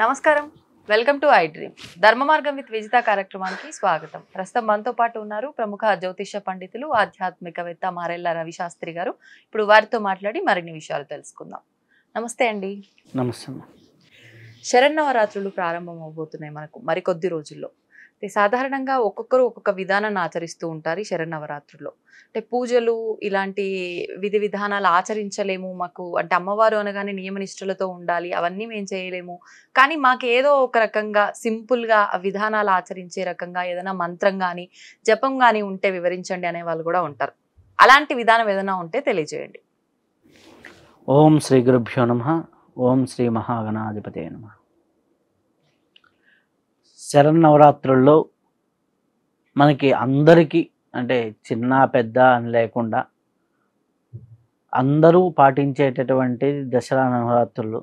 నమస్కారం, welcome to I dream. ధర్మ మార్గం విత్ విజిత కార్యక్రమానికి స్వాగతం. ప్రస్తుతం మనతో పాటు ఉన్నారు ప్రముఖ జ్యోతిష పండితులు, ఆధ్యాత్మికవేత్త మారెళ్ళ రవి శాస్త్రి గారు. ఇప్పుడు వారితో మాట్లాడి మరిన్ని విషయాలు తెలుసుకుందాం. నమస్తే అండి. నమస్తే. శరన్నవరాత్రులు ప్రారంభం అవబోతున్నాయి మనకు మరికొద్ది రోజుల్లో. సాధారణంగా ఒక్కొక్కరు ఒక్కొక్క విధానాన్ని ఆచరిస్తూ ఉంటారు ఈ శరన్నవరాత్రుల్లో. అంటే పూజలు ఇలాంటి విధి విధానాలు ఆచరించలేము, మాకు అంటే అమ్మవారు అనగానే నియమనిష్టలతో ఉండాలి, అవన్నీ మేము చేయలేము, కానీ మాకు ఏదో ఒక రకంగా సింపుల్గా ఆ విధానాలు ఆచరించే రకంగా ఏదైనా మంత్రం కానీ జపం కానీ ఉంటే వివరించండి అనే వాళ్ళు కూడా ఉంటారు. అలాంటి విధానం ఏదైనా ఉంటే తెలియజేయండి. ఓం శ్రీ గురుభ్యో నమః. ఓం శ్రీ మహాగణాధిపతే నమః. శరన్నవరాత్రుల్లో మనకి అందరికీ అంటే చిన్న పెద్ద అని లేకుండా అందరూ పాటించేటటువంటి దసరా నవరాత్రులు.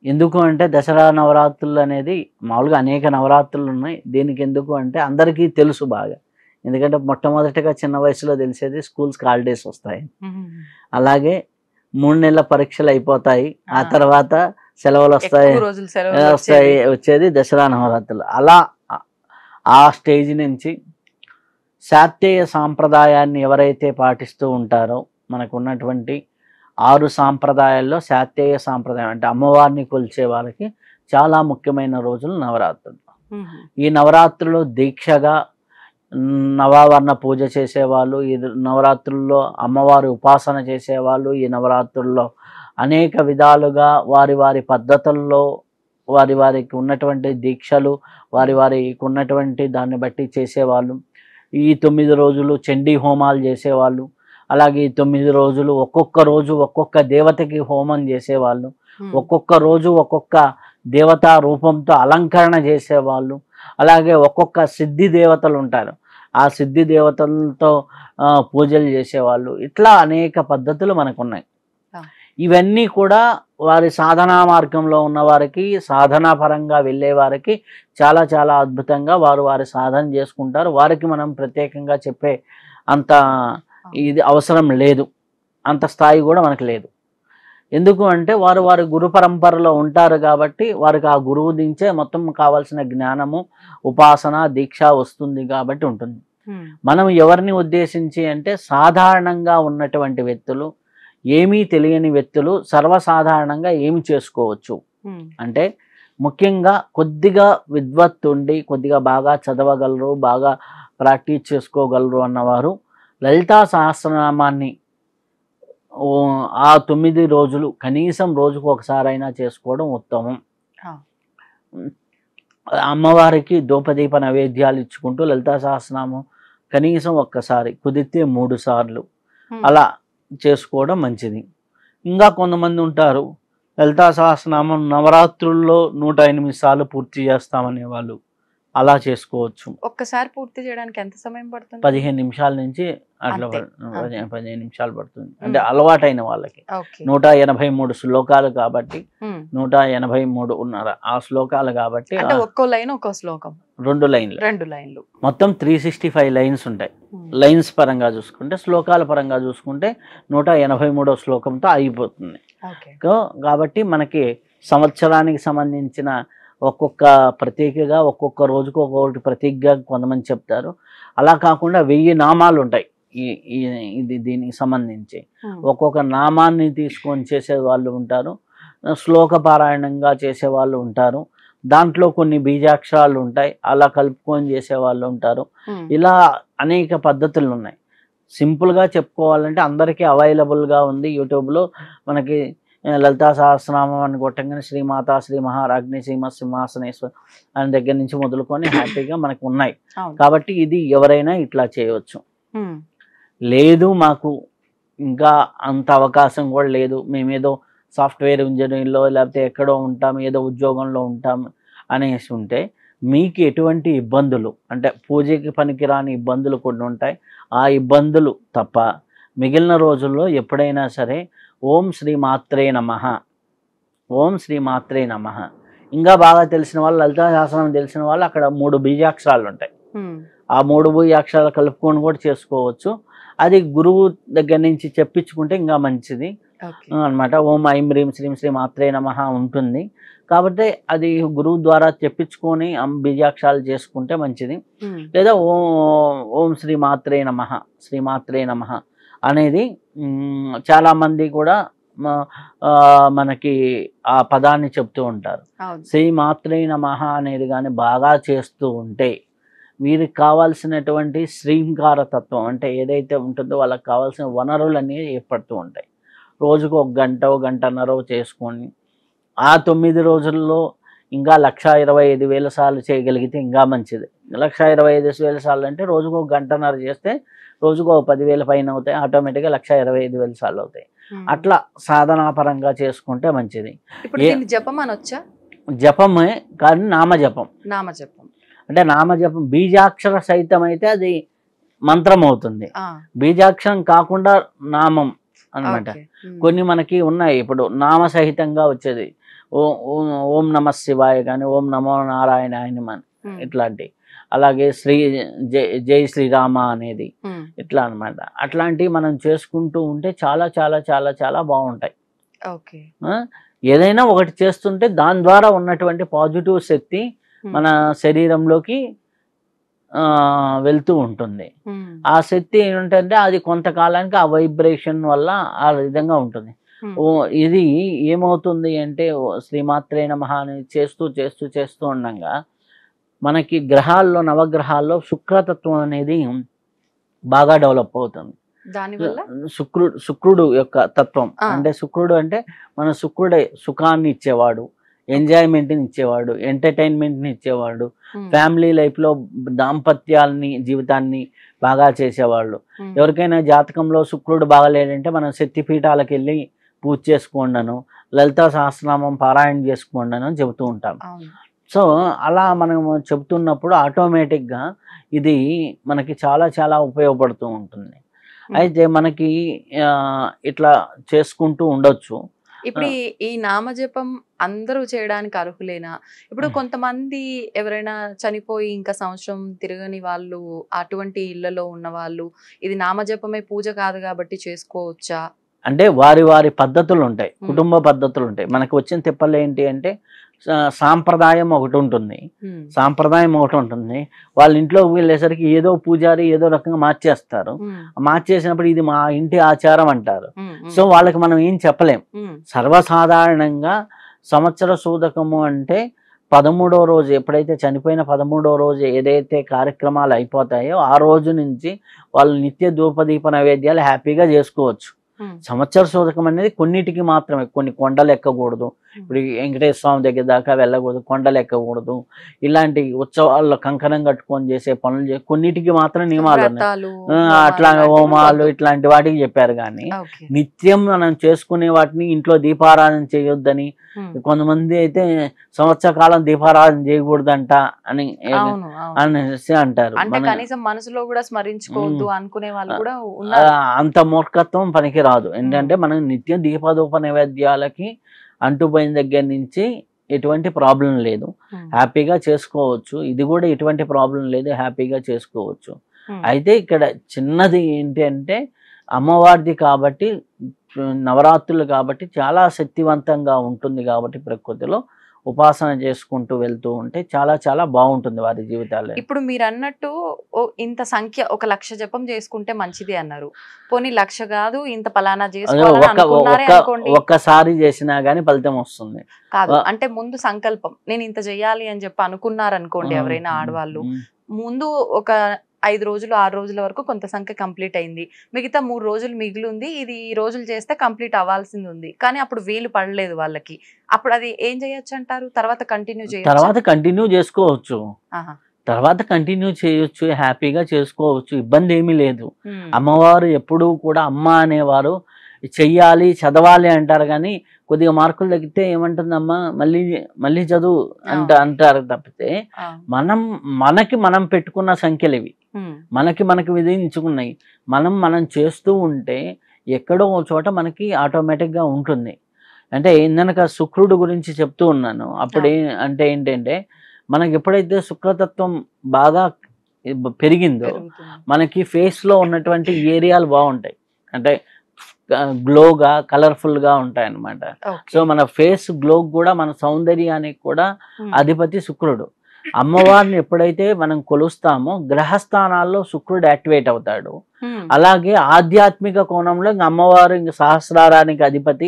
ఎందుకు అంటే దసరా నవరాత్రులు అనేది మామూలుగా అనేక నవరాత్రులు ఉన్నాయి. దీనికి ఎందుకు అంటే అందరికీ తెలుసు బాగా. ఎందుకంటే మొట్టమొదటిగా చిన్న వయసులో తెలిసేది స్కూల్స్కి హాలిడేస్ వస్తాయి, అలాగే 3 నెలల పరీక్షలు అయిపోతాయి, ఆ తర్వాత సెలవులు వస్తాయి వచ్చేది దసరా నవరాత్రులు. అలా ఆ స్టేజ్ నుంచి శాక్తేయ సాంప్రదాయాన్ని ఎవరైతే పాటిస్తూ ఉంటారో, మనకు ఉన్నటువంటి 6 సాంప్రదాయాల్లో శాక్తేయ సాంప్రదాయం అంటే అమ్మవారిని కొలిచే వాళ్ళకి చాలా ముఖ్యమైన రోజులు నవరాత్రులు. ఈ నవరాత్రులు దీక్షగా నవావరణ పూజ చేసేవాళ్ళు, ఈ నవరాత్రుల్లో అమ్మవారి ఉపాసన చేసేవాళ్ళు, ఈ నవరాత్రుల్లో అనేక విధాలుగా వారి వారి పద్ధతుల్లో వారికి ఉన్నటువంటి దీక్షలు వారికి ఉన్నటువంటి దాన్ని బట్టి చేసేవాళ్ళు. ఈ 9 రోజులు చండీ హోమాలు చేసేవాళ్ళు, అలాగే ఈ 9 రోజులు ఒక్కొక్క రోజు ఒక్కొక్క దేవతకి హోమం చేసేవాళ్ళు, ఒక్కొక్క రోజు ఒక్కొక్క దేవతా రూపంతో అలంకరణ చేసేవాళ్ళు, అలాగే ఒక్కొక్క సిద్ధి దేవతలు ఉంటారు, ఆ సిద్ధి దేవతలతో పూజలు చేసేవాళ్ళు. ఇట్లా అనేక పద్ధతులు మనకు ఉన్నాయి. ఇవన్నీ కూడా వారి సాధనా మార్గంలో ఉన్నవారికి, సాధనా పరంగా వెళ్ళే వారికి చాలా చాలా అద్భుతంగా వారి సాధన చేసుకుంటారు. వారికి మనం ప్రత్యేకంగా చెప్పే అంత ఇది అవసరం లేదు, అంత స్థాయి కూడా మనకు లేదు. ఎందుకు అంటే వారి గురు పరంపరలో ఉంటారు కాబట్టి వారికి ఆ గురువు దించే మొత్తం కావాల్సిన జ్ఞానము, ఉపాసన, దీక్ష వస్తుంది కాబట్టి ఉంటుంది. మనం ఎవరిని ఉద్దేశించి అంటే సాధారణంగా ఉన్నటువంటి వ్యక్తులు, ఏమీ తెలియని వ్యక్తులు సర్వసాధారణంగా ఏమి చేసుకోవచ్చు అంటే, ముఖ్యంగా కొద్దిగా విద్వత్తుండి కొద్దిగా బాగా చదవగలరు, బాగా ప్రాక్టీస్ చేసుకోగలరు అన్నవారు లలితా సహస్రనామాన్ని ఆ 9 రోజులు కనీసం రోజుకు ఒకసారైనా చేసుకోవడం ఉత్తమం. అమ్మవారికి ధూపదీప నైవేద్యాలు ఇచ్చుకుంటూ లలితా సహస్రనామం కనీసం ఒక్కసారి, కుదిరితే 3 సార్లు అలా చేసుకోవడం మంచిది. ఇంకా కొంతమంది ఉంటారు లలితా సహస్రనామం నవరాత్రుల్లో 108 సార్లు పూర్తి చేస్తామనే వాళ్ళు, అలా చేసుకోవచ్చు. ఒక్కసారి పూర్తి చేయడానికి ఎంత సమయం పడుతుంది? 15 నిమిషాల నుంచి అట్లా 15 నిమిషాలు పడుతుంది. అంటే అలవాటైన వాళ్ళకి 183 శ్లోకాలు కాబట్టి 183.5 ఆ శ్లోకాలు కాబట్టి ఒక్కో లైన్ ఒక్కో శ్లోకం, 2 లైన్లు మొత్తం 365 లైన్స్ ఉంటాయి. లైన్స్ పరంగా చూసుకుంటే, శ్లోకాల పరంగా చూసుకుంటే 183వ శ్లోకంతో అయిపోతుంది. కాబట్టి మనకి సంవత్సరానికి సంబంధించిన ఒక్కొక్క ప్రతీకగా ఒక్కొక్క రోజుకు ఒక్కొక్కటి ప్రతీకగా కొంతమంది చెప్తారు. అలా కాకుండా 1000 నామాలు ఉంటాయి దీనికి సంబంధించి. ఒక్కొక్క నామాన్ని తీసుకొని చేసే వాళ్ళు ఉంటారు, శ్లోక పారాయణంగా చేసేవాళ్ళు ఉంటారు, దాంట్లో కొన్ని బీజాక్షరాలు ఉంటాయి, అలా కలుపుకొని చేసేవాళ్ళు ఉంటారు. ఇలా అనేక పద్ధతులు ఉన్నాయి. సింపుల్గా చెప్పుకోవాలంటే అందరికీ అవైలబుల్గా ఉంది యూట్యూబ్లో. మనకి లలితా సహస్రనామం అని కొట్టంగానే శ్రీమాత, శ్రీ మహారాజ్ఞి, శ్రీమత్ సింహాసనేశ్వర్ అని దగ్గర నుంచి మొదలుకొని హ్యాపీగా మనకు ఉన్నాయి. కాబట్టి ఇది ఎవరైనా ఇట్లా చేయవచ్చు. లేదు మాకు ఇంకా అంత అవకాశం కూడా లేదు, మేమేదో సాఫ్ట్వేర్ ఇంజనీర్లో లేకపోతే ఎక్కడో ఉంటాం, ఏదో ఉద్యోగంలో ఉంటాం అనేసి ఉంటే, మీకు ఎటువంటి ఇబ్బందులు అంటే పూజకి పనికిరాని ఇబ్బందులు కొన్ని ఉంటాయి. ఆ ఇబ్బందులు తప్ప మిగిలిన రోజుల్లో ఎప్పుడైనా సరే ఓం శ్రీ మాత్రే నమః, ఓం శ్రీ మాత్రే నమః. ఇంకా బాగా తెలిసిన వాళ్ళు, లలితా సహస్రనామం తెలిసిన వాళ్ళు అక్కడ 3 బీజాక్షరాలు ఉంటాయి, ఆ 3 బీజాక్షరాలు కలుపుకొని కూడా చేసుకోవచ్చు. అది గురువు దగ్గర నుంచి చెప్పించుకుంటే ఇంకా మంచిది. ఓకే. అన్నమాట. ఓం ఐం హ్రీం శ్రీం శ్రీ మాత్రే నమః ఉంటుంది. కాబట్టి అది గురువు ద్వారా చెప్పించుకొని బీజాక్షరాలు చేసుకుంటే మంచిది. లేదా ఓం శ్రీ మాత్రే నమః, శ్రీ మాత్రే నమః అనేది చాలామంది కూడా మనకి ఆ పదాన్ని చెప్తూ ఉంటారు. అవును. శ్రీ మాత్రే నమః అనేది కానీ బాగా చేస్తూ ఉంటే వీరికి కావాల్సినటువంటి శ్రీంకార తత్వం అంటే ఏదైతే ఉంటుందో వాళ్ళకి కావాల్సిన వనరులన్నీ ఏర్పడుతూ ఉంటాయి. రోజుకు 1 గంట, 1 గంటన్నర చేసుకొని ఆ 9 రోజుల్లో ఇంకా 1,25,000 సార్లు చేయగలిగితే ఇంకా మంచిది. 1,25,000 సార్లు అంటే రోజుకు 1 గంటన్నర చేస్తే రోజుకు 10,000 పైన అవుతాయి. ఆటోమేటిక్గా 1,25,000 సార్లు అవుతాయి. అట్లా సాధనాపరంగా చేసుకుంటే మంచిది. ఇప్పుడు దీన్ని జపం అనొచ్చా? జపమే కానీ నామజపం. నామజపం అంటే నామజపం బీజాక్షర సహితం అయితే అది మంత్రం అవుతుంది. బీజాక్షరం కాకుండా నామం అన్నమాట. కొన్ని మనకి ఉన్నాయి ఇప్పుడు నామ సహితంగా వచ్చేది. ఓం నమ శివాయ కానీ ఓం నమో నారాయణ అని ఇట్లాంటి, అలాగే జై శ్రీరామ అనేది ఇట్లా అన్నమాట. అట్లాంటివి మనం చేసుకుంటూ ఉంటే చాలా చాలా చాలా చాలా బాగుంటాయి. ఏదైనా ఒకటి చేస్తుంటే దాని ద్వారా ఉన్నటువంటి పాజిటివ్ శక్తి మన శరీరంలోకి వెళ్తూ ఉంటుంది. ఆ శక్తి ఏంటంటే అది కొంతకాలానికి ఆ వైబ్రేషన్ వల్ల ఆ విధంగా ఉంటుంది. ఇది ఏమవుతుంది అంటే శ్రీమాత్రే నమః అని చేస్తూ చేస్తూ చేస్తూ ఉండగా మనకి గ్రహాల్లో నవగ్రహాల్లో శుక్రతత్వం అనేది బాగా డెవలప్ అవుతుంది. శుక్రుడు యొక్క తత్వం అంటే శుక్రుడు అంటే మన శుక్రుడే సుఖాన్ని ఇచ్చేవాడు, ఎంజాయ్మెంట్ని ఇచ్చేవాడు, ఎంటర్టైన్మెంట్ని ఇచ్చేవాడు, ఫ్యామిలీ లైఫ్లో దాంపత్యాల్ని జీవితాన్ని బాగా చేసేవాళ్ళు. ఎవరికైనా జాతకంలో శుక్రుడు బాగలేడంటే మనం శక్తిపీఠాలకు వెళ్ళి పూజ చేసుకోండను, లలితా సహస్రనామం పారాయణ చేసుకోండను అని చెబుతూ ఉంటాం. సో అలా మనం చెబుతున్నప్పుడు ఆటోమేటిక్గా ఇది మనకి చాలా చాలా ఉపయోగపడుతూ ఉంటుంది. అయితే మనకి ఇట్లా చేసుకుంటూ ఉండొచ్చు. ఇప్పుడు ఈ నామజపం అందరూ చేయడానికి అర్హులేనా? ఇప్పుడు కొంతమంది ఎవరైనా చనిపోయి ఇంకా సంవత్సరం తిరగని వాళ్ళు, అటువంటి ఇళ్లలో ఉన్న వాళ్ళు ఇది నామజపమే పూజ కాదు కాబట్టి చేసుకోవచ్చా? అంటే వారి వారి పద్ధతులు ఉంటాయి, కుటుంబ పద్ధతులు ఉంటాయి. మనకు వచ్చిన తిప్పలు ఏంటి అంటే సాంప్రదాయం ఒకటి ఉంటుంది, వాళ్ళ ఇంట్లోకి వెళ్ళేసరికి ఏదో పూజారి ఏదో రకంగా మార్చేస్తారు. మార్చేసినప్పుడు ఇది మా ఇంటి ఆచారం అంటారు. సో వాళ్ళకి మనం ఏం చెప్పలేం. సర్వసాధారణంగా సంవత్సర సూదకము అంటే 13వ రోజు, ఎప్పుడైతే చనిపోయిన 13వ రోజు ఏదైతే కార్యక్రమాలు అయిపోతాయో ఆ రోజు నుంచి వాళ్ళు నిత్య ధూపదీప నైవేద్యాలు హ్యాపీగా చేసుకోవచ్చు. సంవత్సర సూదకం అనేది కొన్నిటికి మాత్రమే, కొన్ని కొండలు ఎక్కకూడదు, ఇప్పుడు వెంకటేశ్వర స్వామి దగ్గర దాకా వెళ్ళకూడదు, కొండలు ఎక్కకూడదు, ఇలాంటి ఉత్సవాల్లో కంకణం కట్టుకొని చేసే పనులు కొన్నిటికి మాత్రం నియమాలు ఉన్నాయి. అట్లా హోమాలు ఇట్లాంటి వాటికి చెప్పారు. కానీ నిత్యం మనం చేసుకునే వాటిని ఇంట్లో దీపారాధన చేయొద్దని, కొంతమంది అయితే సంవత్సర కాలం దీపారాధన చేయకూడదంట అని అనేసి అంటారు. మనసులో కూడా స్మరించుకోవద్దు అనుకునే వాళ్ళు కూడా అంత మూర్ఖత్వం పనికి రాదు. ఏంటంటే మనం నిత్యం దీపధూప నైవేద్యాలకి అంటుపోయిన దగ్గర నుంచి ఎటువంటి ప్రాబ్లం లేదు, హ్యాపీగా చేసుకోవచ్చు. ఇది కూడా ఎటువంటి ప్రాబ్లం లేదు, హ్యాపీగా చేసుకోవచ్చు. అయితే ఇక్కడ చిన్నది ఏంటి అంటే అమ్మవారిది కాబట్టి, నవరాత్రులు కాబట్టి చాలా శక్తివంతంగా ఉంటుంది కాబట్టి ప్రకృతిలో ఉపాసన చేసుకుంటూ వెళ్తూ ఉంటే చాలా చాలా బాగుంటుంది వారి జీవితాల్లో. ఇప్పుడు మీరు అన్నట్టు ఇంత సంఖ్య 1,00,000 జపం చేసుకుంటే మంచిది అన్నారు. పోనీ 1,00,000 కాదు, ఇంత పలానా ఒక్కసారి చేసినా గానీ ఫలితం వస్తుంది కాదు. అంటే ముందు సంకల్పం నేను ఇంత చెయ్యాలి అని చెప్పి అనుకున్నారనుకోండి ఎవరైనా ఆడవాళ్ళు, ముందు ఒక 5 రోజులు 6 రోజుల వరకు కొంత సంఖ్య కంప్లీట్ అయింది, మిగతా 3 రోజులు మిగిలింది, ఇది ఈ రోజులు చేస్తే కంప్లీట్ అవ్వాల్సింది ఉంది, కానీ అప్పుడు వీలు పడలేదు వాళ్ళకి, అప్పుడు అది ఏం చేయొచ్చు అంటారు? తర్వాత కంటిన్యూ చేసుకోవచ్చు, హ్యాపీగా చేసుకోవచ్చు, ఇబ్బంది ఏమీ లేదు. అమ్మవారు ఎప్పుడూ కూడా అమ్మ అనేవారు చెయ్యాలి చదవాలి అంటారు, కానీ కొద్దిగా మార్కులు తగ్గితే ఏమంటుందమ్మా మళ్ళీ చదువు అంటారు తప్పితే మనం పెట్టుకున్న సంఖ్యలు ఇవి, మనకి విధించుకున్నాయి. మనం చేస్తూ ఉంటే ఎక్కడో చోట మనకి ఆటోమేటిక్గా ఉంటుంది. అంటే ఇందనక శుక్రుడు గురించి చెప్తూ ఉన్నాను. అప్పుడు అంటే ఏంటంటే మనకి ఎప్పుడైతే శుక్రతత్వం బాగా పెరిగిందో మనకి ఫేస్లో ఉన్నటువంటి ఏరియాలు బాగుంటాయి. అంటే గ్లోగా కలర్ఫుల్గా ఉంటాయి అన్నమాట. సో మన ఫేస్ గ్లో కూడా మన సౌందర్యానికి కూడా అధిపతి శుక్రుడు. అమ్మవారిని ఎప్పుడైతే మనం కొలుస్తామో గ్రహస్థానాల్లో శుక్రుడు యాక్టివేట్ అవుతాడు. అలాగే ఆధ్యాత్మిక కోణంలో ఇంకా అమ్మవారు ఇంకా సహస్రారానికి అధిపతి,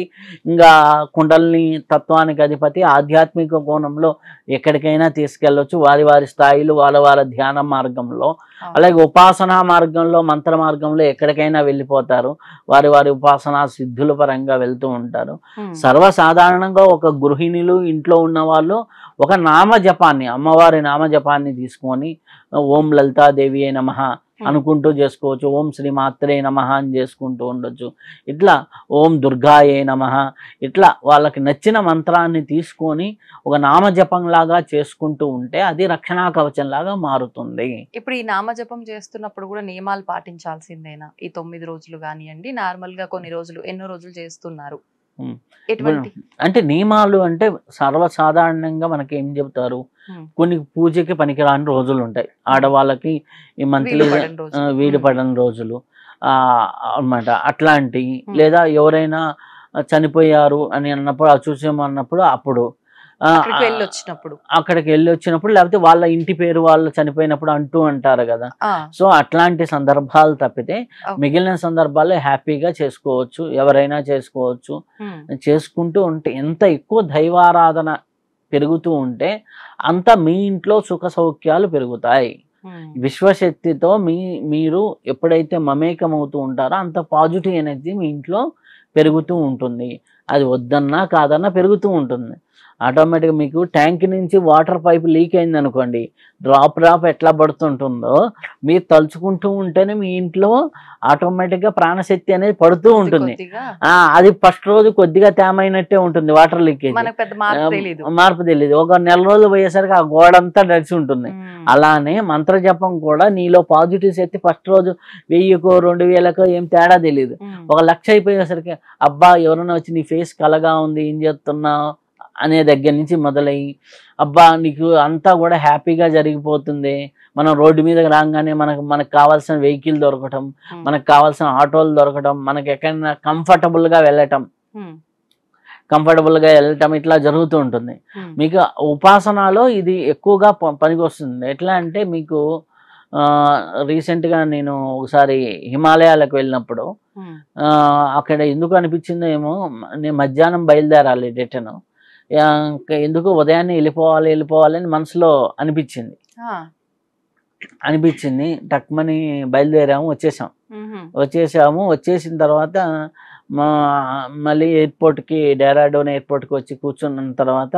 ఇంకా కుండలిని తత్వానికి అధిపతి. ఆధ్యాత్మిక కోణంలో ఎక్కడికైనా తీసుకెళ్ళొచ్చు వారి వారి స్థాయిలు, వాళ్ళ ధ్యాన మార్గంలో. అలాగే ఉపాసనా మార్గంలో, మంత్ర మార్గంలో ఎక్కడికైనా వెళ్ళిపోతారు. వారి ఉపాసనా సిద్ధుల పరంగా వెళ్తూ ఉంటారు. సర్వసాధారణంగా ఒక గృహిణులు ఇంట్లో ఉన్న వాళ్ళు ఒక నామజపాన్ని, అమ్మవారి నామజపాన్ని తీసుకొని ఓం లలితాదేవి నమః అనుకుంటూ చేసుకోవచ్చు. ఓం శ్రీ మాత్రే నమః అని చేసుకుంటూ ఉండొచ్చు. ఇట్లా ఓం దుర్గాయే నమః, ఇట్లా వాళ్ళకి నచ్చిన మంత్రాన్ని తీసుకొని ఒక నామజపం లాగా చేసుకుంటూ ఉంటే అది రక్షణా కవచం లాగా మారుతుంది. ఇప్పుడు ఈ నామజపం చేస్తున్నప్పుడు కూడా నియమాలు పాటించాల్సిందేనా? ఈ 9 రోజులు కానివ్వండి, నార్మల్ గా కొన్ని రోజులు, ఎన్నో రోజులు చేస్తున్నారు, అంటే నియమాలు అంటే సర్వసాధారణంగా మనకి ఏం చెబుతారు, కొన్ని పూజకి పనికిరాని రోజులు ఉంటాయి. ఆడవాళ్ళకి ఈ మంత్లీ వీడిపడని రోజులు అన్నమాట. అట్లాంటి లేదా ఎవరైనా చనిపోయారు అని అన్నప్పుడు, అచూస్యం అన్నప్పుడు, అప్పుడు అక్కడికి వెళ్ళి వచ్చినప్పుడు, లేకపోతే వాళ్ళ ఇంటి పేరు వాళ్ళు చనిపోయినప్పుడు అంటూ అంటారు కదా. సో అట్లాంటి సందర్భాలు తప్పితే మిగిలిన సందర్భాల్లో హ్యాపీగా చేసుకోవచ్చు, ఎవరైనా చేసుకోవచ్చు. చేసుకుంటూ ఉంటే ఎంత ఎక్కువ దైవారాధన పెరుగుతూ ఉంటే అంత మీ ఇంట్లో సుఖ సౌఖ్యాలు పెరుగుతాయి. విశ్వశక్తితో మీరు ఎప్పుడైతే మమేకమవుతూ ఉంటారో అంత పాజిటివ్ ఎనర్జీ మీ ఇంట్లో పెరుగుతూ ఉంటుంది. అది వద్దన్నా కాదన్నా పెరుగుతూ ఉంటుంది. ఆటోమేటిక్గా మీకు ట్యాంక్ నుంచి వాటర్ పైప్ లీక్ అయింది అనుకోండి, డ్రాప్ ఎట్లా పడుతుంటుందో మీరు తలుచుకుంటూ ఉంటేనే మీ ఇంట్లో ఆటోమేటిక్గా ప్రాణశక్తి అనేది పడుతూ ఉంటుంది. అది ఫస్ట్ రోజు కొద్దిగా తేమైనట్టే ఉంటుంది, వాటర్ లీకేజ్ మార్పు తెలియదు. ఒక నెల రోజులు పోయేసరికి ఆ గోడ అంతా నడిచి ఉంటుంది. అలానే మంత్రజపం కూడా నీలో పాజిటివ్ శక్తి ఫస్ట్ రోజు 1000కో 2000కో ఏం తేడా తెలియదు. 1,00,000 అయిపోయేసరికి అబ్బా ఎవరైనా వచ్చి నీ ఫేస్ కలగా ఉంది, ఏం చేస్తున్నావు అనే దగ్గర నుంచి మొదలయ్యి అబ్బా నీకు అంతా కూడా హ్యాపీగా జరిగిపోతుంది. మనం రోడ్డు మీద రాగానే మనకు కావాల్సిన వెహికల్ దొరకటం, మనకు కావాల్సిన ఆటోలు దొరకటం, మనకి ఎక్కడైనా కంఫర్టబుల్గా వెళ్ళటం ఇట్లా జరుగుతూ ఉంటుంది. మీకు ఉపాసనలో ఇది ఎక్కువగా పనికి వస్తుంది. ఎట్లా అంటే మీకు రీసెంట్గా నేను ఒకసారి హిమాలయాలకు వెళ్ళినప్పుడు అక్కడ ఎందుకు అనిపించిందో ఏమో, నేను మధ్యాహ్నం బయలుదేరాలి రిటర్న్, ఎందుకు ఉదయాన్నే వెళ్ళిపోవాలి అని మనసులో అనిపించింది. టక్మని బయలుదేరాము, వచ్చేసిన తర్వాత మళ్ళీ డెహ్రాడూన్ ఎయిర్పోర్ట్కి వచ్చి కూర్చున్న తర్వాత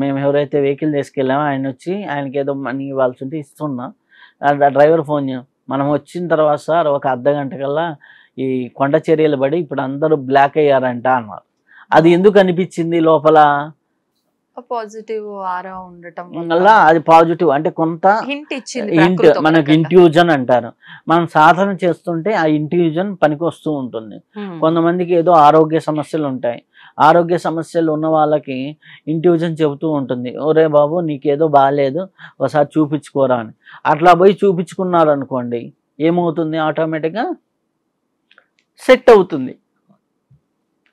మేము ఎవరైతే వెహికల్ తీసుకెళ్ళామో ఆయన వచ్చి, ఆయనకి ఏదో మనీ ఇవ్వాల్సి ఉంటే ఇస్తున్నా. డ్రైవర్ ఫోన్ మనం వచ్చిన తర్వాత సార్ ఒక అర్ధగంట కల్లా ఈ కొండ చర్యలు పడి ఇప్పుడు అందరూ బ్లాక్ అయ్యారంట అన్నారు. అది ఎందుకు అనిపించింది లోపల? పాజిటివ్ ఆరా ఉండటం వల్ల అది పాజిటివ్ అంటే కొంత హింట్, మనకు ఇంట్యూజన్ అంటారు. మనం సాధన చేస్తుంటే ఆ ఇంట్యూజన్ పనికి వస్తూ ఉంటుంది. కొంతమందికి ఏదో ఆరోగ్య సమస్యలు ఉంటాయి, ఆరోగ్య సమస్యలు ఉన్న వాళ్ళకి ఇంట్యూజన్ చెబుతూ ఉంటుంది, ఒరే బాబు నీకేదో బాగాలేదు ఒకసారి చూపించుకోరా అని. అట్లా పోయి చూపించుకున్నారు అనుకోండి, ఏమవుతుంది, ఆటోమేటిక్గా సెట్ అవుతుంది.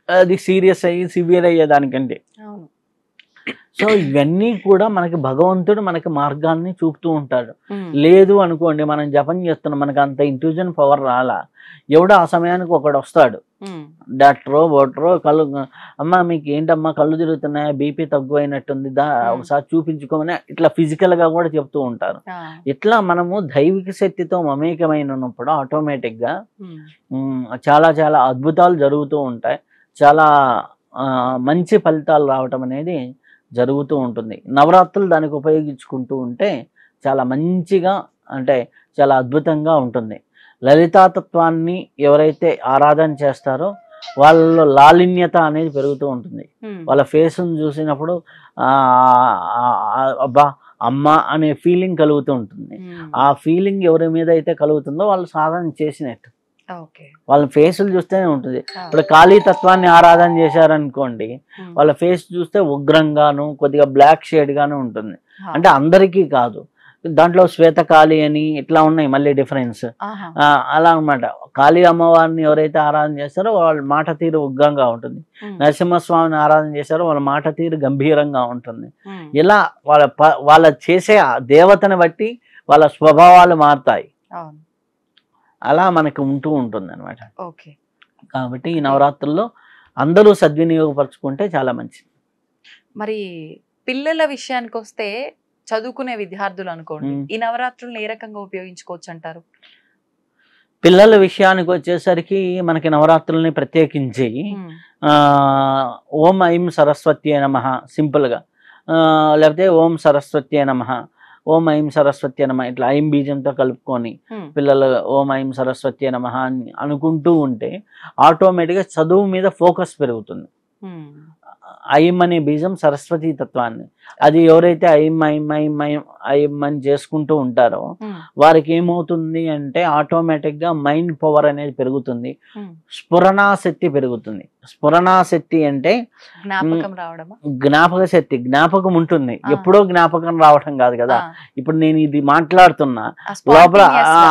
అది సీరియస్ అయ్యి సివియర్ అయ్యేదానికంటే. సో ఇవన్నీ కూడా మనకి భగవంతుడు మనకి మార్గాన్ని చూపుతూ ఉంటాడు. లేదు అనుకోండి, మనం జపం చేస్తున్నాం, మనకు అంత ఇంట్యూజన్ పవర్ రాలా, ఎవడో ఆ సమయానికి ఒకడు వస్తాడు, డాక్టరో బోటరో, కళ్ళు అమ్మ మీకు ఏంటమ్మా కళ్ళు తిరుగుతున్నాయా, బీపీ తగ్గువైనట్టుంది, ఒకసారి చూపించుకోమని ఇట్లా ఫిజికల్గా కూడా చెప్తూ ఉంటారు. ఇట్లా మనము దైవిక శక్తితో మమేకమైనప్పుడు ఆటోమేటిక్గా చాలా చాలా అద్భుతాలు జరుగుతూ ఉంటాయి. చాలా మంచి ఫలితాలు రావటం అనేది జరుగుతూ ఉంటుంది. నవరాత్రులు దానికి ఉపయోగించుకుంటూ ఉంటే చాలా మంచిగా, అంటే చాలా అద్భుతంగా ఉంటుంది. లలితాతత్వాన్ని ఎవరైతే ఆరాధన చేస్తారో వాళ్ళలో లాలిన్యత అనేది పెరుగుతూ ఉంటుంది. వాళ్ళ ఫేస్ను చూసినప్పుడు అబ్బా అమ్మ అనే ఫీలింగ్ కలుగుతూ ఉంటుంది. ఆ ఫీలింగ్ ఎవరి మీద అయితే కలుగుతుందో వాళ్ళు సాధన చేసినట్టు. వాళ్ళ ఫేసులు చూస్తేనే ఉంటుంది. ఇప్పుడు కాళీ తత్వాన్ని ఆరాధన చేశారనుకోండి, వాళ్ళ ఫేస్ చూస్తే ఉగ్రంగాను కొద్దిగా బ్లాక్ షేడ్ గాను ఉంటుంది. అంటే అందరికీ కాదు, దాంట్లో శ్వేతకాళి అని ఇట్లా ఉన్నాయి మళ్ళీ డిఫరెన్స్. ఆహా. అలా అన్నమాట. కాళీ అమ్మవారిని ఎవరైతే ఆరాధన చేస్తారో వాళ్ళ మాట తీరు ఉగ్రంగా ఉంటుంది. నరసింహస్వామిని ఆరాధన చేస్తారో వాళ్ళ మాట తీరు గంభీరంగా ఉంటుంది. ఇలా వాళ్ళ చేసే దేవతని బట్టి వాళ్ళ స్వభావాలు మారుతాయి. అలా మనకు ఉంటూ ఉంటుంది అనమాట. కాబట్టి ఈ నవరాత్రుల్లో అందరూ సద్వినియోగపరచుకుంటే చాలా మంచిది. మరి పిల్లల విషయానికి వస్తే చదువుకునే విద్యార్థులు అనుకోండి, ఈ నవరాత్రులను ఏ రకంగా ఉపయోగించుకోవచ్చు అంటారు? పిల్లల విషయానికి వచ్చేసరికి మనకి నవరాత్రుల్ని ప్రత్యేకించి ఓం ఐం సరస్వత్యే నమః సింపుల్గా, లేకపోతే ఓం సరస్వత్యే నమః, ఓం ఐం సరస్వత్యే నమః ఇట్లా ఐం బీజంతో కలుపుకొని పిల్లలు ఓం ఐం సరస్వత్యే నమః అని అనుకుంటూ ఉంటే ఆటోమేటిక్గా చదువు మీద ఫోకస్ పెరుగుతుంది. ఐం అనే బీజం సరస్వతీ తత్వాన్ని, అది ఎవరైతే ఐం ఐం ఐం ఐం ఐం అని చేసుకుంటూ ఉంటారో వారికి ఏమవుతుంది అంటే ఆటోమేటిక్గా మైండ్ పవర్ అనేది పెరుగుతుంది, స్ఫురణాశక్తి పెరుగుతుంది. స్ఫురణాశక్తి అంటే జ్ఞాపక శక్తి, జ్ఞాపకం ఉంటుంది. ఎప్పుడో జ్ఞాపకం రావటం కాదు కదా. ఇప్పుడు నేను ఇది మాట్లాడుతున్నా లోపల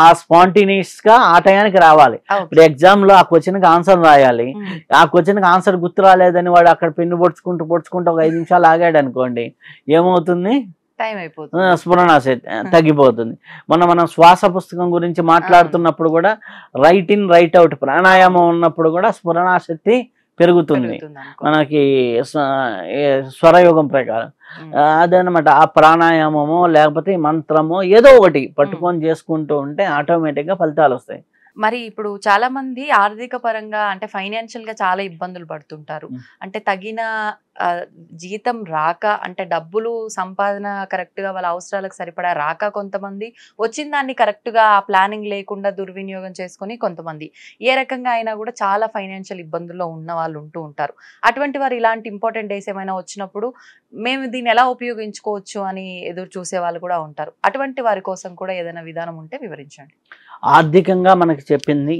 ఆ స్పాంటేనియస్ గా ఆ టయానికి రావాలి. ఇప్పుడు ఎగ్జామ్ లో ఆ క్వశ్చన్ కి ఆన్సర్ రాయాలి, ఆ క్వశ్చన్ కి ఆన్సర్ గుర్తు రాలేదని వాడు అక్కడ పెన్ను పొడుచుకుంటూ ఒక 5 నిమిషాలు ఆగాడు అనుకోండి, ఏమవుతుంది? స్ఫురణాశక్తి తగ్గిపోతుంది. మనం శ్వాస పుస్తకం గురించి మాట్లాడుతున్నప్పుడు కూడా రైట్ ఇన్ రైట్ అవుట్ ప్రాణాయామం ఉన్నప్పుడు కూడా స్ఫురణాశక్తి పెరుగుతుంది మనకి స్వరయోగం ప్రకారం. అదనమాట. ఆ ప్రాణాయామమో లేకపోతే మంత్రమో ఏదో ఒకటి పట్టుకొని చేసుకుంటూ ఉంటే ఆటోమేటిక్గా ఫలితాలు వస్తాయి. మరి ఇప్పుడు చాలా మంది ఆర్థిక పరంగా అంటే ఫైనాన్షియల్ గా చాలా ఇబ్బందులు పడుతుంటారు. అంటే తగిన జీతం రాక, అంటే డబ్బులు సంపాదన కరెక్ట్ గా వాళ్ళ అవసరాలకు సరిపడా రాక కొంతమంది, వచ్చిన దాన్ని కరెక్ట్ గా ఆ ప్లానింగ్ లేకుండా దుర్వినియోగం చేసుకొని కొంతమంది, ఏ రకంగా అయినా కూడా చాలా ఫైనాన్షియల్ ఇబ్బందుల్లో ఉన్న వాళ్ళు ఉంటూ ఉంటారు. అటువంటి వారు ఇలాంటి ఇంపార్టెంట్ డేస్ ఏమైనా వచ్చినప్పుడు మేము దీన్ని ఎలా ఉపయోగించుకోవచ్చు అని ఎదురు చూసే వాళ్ళు కూడా ఉంటారు. అటువంటి వారి కోసం కూడా ఏదైనా విధానం ఉంటే వివరించండి. ఆర్థికంగా మనకి చెప్పింది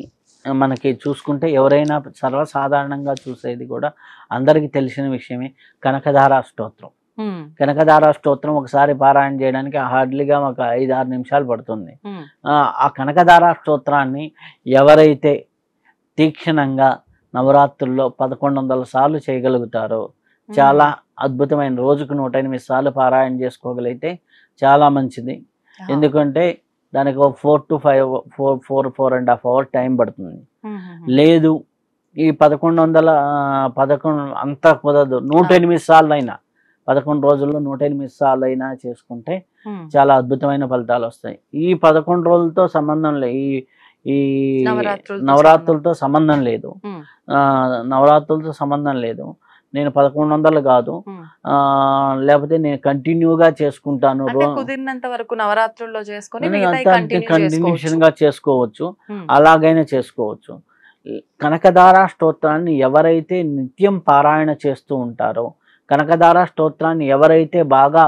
మనకి చూసుకుంటే ఎవరైనా సర్వసాధారణంగా చూసేది కూడా అందరికీ తెలిసిన విషయమే కనకధార స్తోత్రం. కనకధార స్తోత్రం ఒకసారి పారాయణ చేయడానికి హార్డ్లీగా ఒక 5-6 నిమిషాలు పడుతుంది. ఆ కనకధార స్తోత్రాన్ని ఎవరైతే తీక్షణంగా నవరాత్రుల్లో 1100 సార్లు చేయగలుగుతారో చాలా అద్భుతమైన, రోజుకు 108 సార్లు పారాయణ చేసుకోగలిగితే చాలా మంచిది. ఎందుకంటే దానికి 4 to 4.5 hours టైం పడుతుంది. లేదు ఈ 1111 అంతా కుదరదు, 108 సార్లు అయినా 11 రోజుల్లో 108 సార్లు అయినా చేసుకుంటే చాలా అద్భుతమైన ఫలితాలు వస్తాయి. ఈ 11 రోజులతో సంబంధం లేదు, ఈ నవరాత్రులతో సంబంధం లేదు, నవరాత్రులతో సంబంధం లేదు. నేను 1100 కాదు, లేకపోతే నేను కంటిన్యూగా చేసుకుంటాను, కుదిరినంత వరకు నవరాత్రుల్లో చేసుకొని కంటిన్యూషన్ గా చేసుకోవచ్చు, అలాగైనా చేసుకోవచ్చు. కనకధార స్తోత్రాన్ని ఎవరైతే నిత్యం పారాయణ చేస్తూ ఉంటారో, కనకధార స్తోత్రాన్ని ఎవరైతే బాగా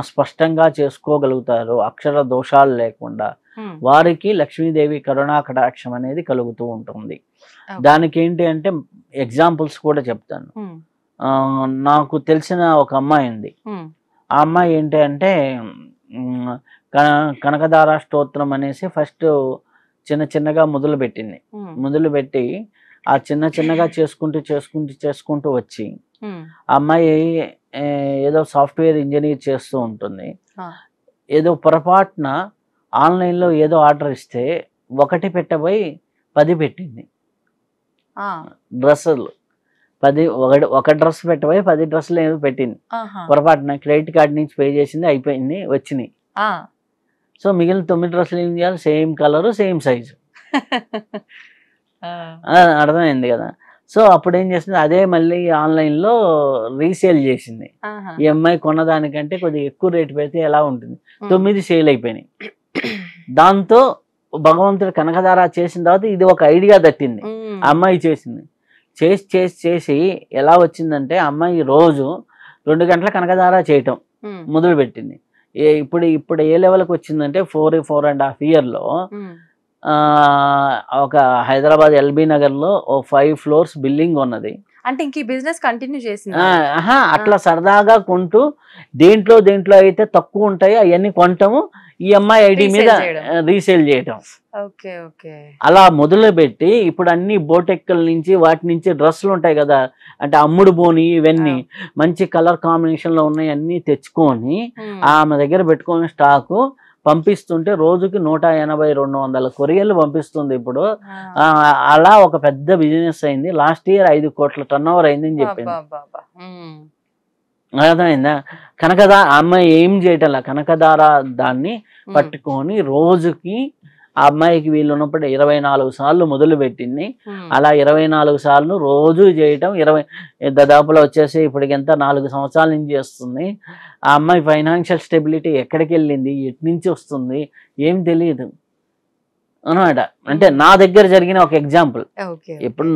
స్పష్టంగా చేసుకోగలుగుతారో అక్షర దోషాలు లేకుండా, వారికి లక్ష్మీదేవి కరుణా కటాక్షం అనేది కలుగుతూ ఉంటుంది. దానికి ఏంటి అంటే ఎగ్జాంపుల్స్ కూడా చెప్తాను. నాకు తెలిసిన ఒక అమ్మాయి ఉంది. ఆ అమ్మాయి ఏంటి అంటే కనకధార స్తోత్రం అనేసి ఫస్ట్ చిన్నగా మొదలుపెట్టింది. మొదలుపెట్టి ఆ చిన్నగా చేసుకుంటూ వచ్చి ఆ అమ్మాయి ఏదో సాఫ్ట్వేర్ ఇంజనీర్ చేస్తూ ఉంటుంది. ఏదో పొరపాటున ఆన్లైన్లో ఏదో ఆర్డర్ ఇస్తే 1 పెట్టబోయి 10 పెట్టింది. డ్రెస్సులు 10, ఒక డ్రెస్ పెట్టబోయి 10 డ్రెస్సులు ఏదో పెట్టింది. పొరపాటున క్రెడిట్ కార్డ్ నుంచి పే చేసింది, అయిపోయింది, వచ్చినాయి. సో మిగిలిన 9 డ్రెస్సులు ఏం చేయాలి? Same colour, same size. అర్థమైంది కదా. సో అప్పుడు ఏం చేసింది, అదే మళ్ళీ ఆన్లైన్లో రీసేల్ చేసింది. ఈ అమ్మాయి కొన్నదానికంటే కొద్దిగా ఎక్కువ రేటు పెడితే ఎలా ఉంటుంది, 9 సేల్ అయిపోయినాయి. దాంతో భగవంతుడు కనకధార చేసిన తర్వాత ఇది ఒక ఐడియా తట్టింది. ఆ అమ్మాయి చేసి ఎలా వచ్చిందంటే, అమ్మాయి రోజు 2 గంటల కనకధార చేయటం మొదలు పెట్టింది. ఇప్పుడు ఏ లెవెల్కి వచ్చిందంటే 4.5 yearsలో ఒక హైదరాబాద్ ఎల్బీ నగర్లో 5 floors బిల్డింగ్ ఉన్నది. అంటే ఇంక ఈ బిజినెస్ కంటిన్యూ చేసింది. అట్లా సరదాగా కొంటూ దేంట్లో అయితే తక్కువ ఉంటాయో అవన్నీ కొంటాము, ఈ అమ్మాయి ఐడి మీద రీసేల్ చేయటం. అలా మొదలుపెట్టి ఇప్పుడు అన్ని బోటెక్కల నుంచి వాటి నుంచి డ్రెస్సులు ఉంటాయి కదా, అంటే అమ్ముడు పోని ఇవన్నీ మంచి కలర్ కాంబినేషన్ లో ఉన్నాయి అన్ని తెచ్చుకొని ఆమె దగ్గర పెట్టుకొని స్టాకు పంపిస్తుంటే రోజుకి 180-200 కొరియర్లు పంపిస్తుంది ఇప్పుడు. అలా ఒక పెద్ద బిజినెస్ అయింది. లాస్ట్ ఇయర్ 5 కోట్ల టర్నోవర్ అయిందని చెప్పింది. అర్థమైందా? కనకదార అమ్మాయి ఏం చేయటంలా, కనకదార దాన్ని పట్టుకొని రోజుకి ఆ అమ్మాయికి వీళ్ళు ఉన్నప్పుడు 24 సార్లు మొదలు పెట్టింది. అలా 24 సార్లు రోజు చేయటం, దాదాపులో వచ్చేసి ఇప్పటికి ఎంత 4 సంవత్సరాల నుంచి చేస్తుంది. ఆ అమ్మాయి ఫైనాన్షియల్ స్టెబిలిటీ ఎక్కడికి వెళ్ళింది, ఎటు నుంచి వస్తుంది ఏం తెలియదు అనమాట. అంటే నా దగ్గర జరిగిన ఒక ఎగ్జాంపుల్. ఇప్పుడు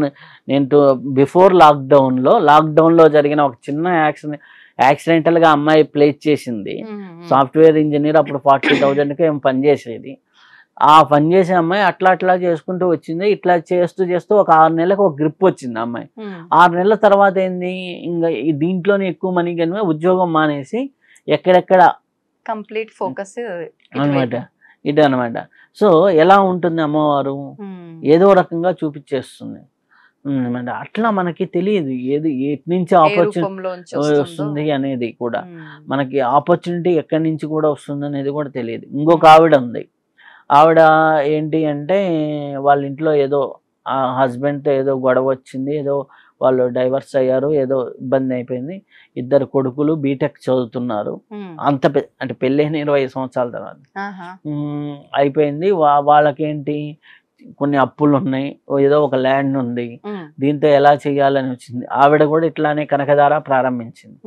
నేను బిఫోర్ లాక్డౌన్లో జరిగిన ఒక చిన్న యాక్సిడెంటల్ గా అమ్మాయి ప్లేస్ చేసింది. సాఫ్ట్వేర్ ఇంజనీర్, అప్పుడు 40,000కి ఏం పనిచేసేది. ఆ పని చేసే అమ్మాయి అట్లా చేసుకుంటూ వచ్చింది. ఇట్లా చేస్తూ ఒక 6 నెలలకు ఒక గ్రిప్ వచ్చింది అమ్మాయి. 6 నెలల తర్వాత ఏంది, ఇంకా దీంట్లోనే ఎక్కువ మనీ కనుక ఉద్యోగం మానేసి ఎక్కడెక్కడ కంప్లీట్ ఫోకస్ అనమాట, ఇది అనమాట. సో ఎలా ఉంటుంది అమ్మవారు, ఏదో రకంగా చూపించేస్తుంది. అట్లా మనకి తెలియదు ఏది ఎటు నుంచి ఆపర్చునిటీ వస్తుంది అనేది కూడా, మనకి ఆపర్చునిటీ ఎక్కడి నుంచి కూడా వస్తుంది అనేది కూడా తెలియదు. ఇంకొక ఆవిడ ఉంది. ఆవిడ ఏంటి అంటే వాళ్ళ ఇంట్లో ఏదో ఆ హస్బెండ్తో ఏదో గొడవ వచ్చింది, ఏదో వాళ్ళు డైవర్స్ అయ్యారు, ఏదో ఇబ్బంది అయిపోయింది. 2 కొడుకులు బీటెక్ చదువుతున్నారు. అంటే పెళ్ళైన 20 సంవత్సరాల తర్వాత అయిపోయింది. వాళ్ళకేంటి కొన్ని అప్పులు ఉన్నాయి, ఏదో ఒక ల్యాండ్ ఉంది, దీంతో ఎలా చేయాలని వచ్చింది. ఆవిడ కూడా ఇట్లానే కనకదార ప్రారంభించింది.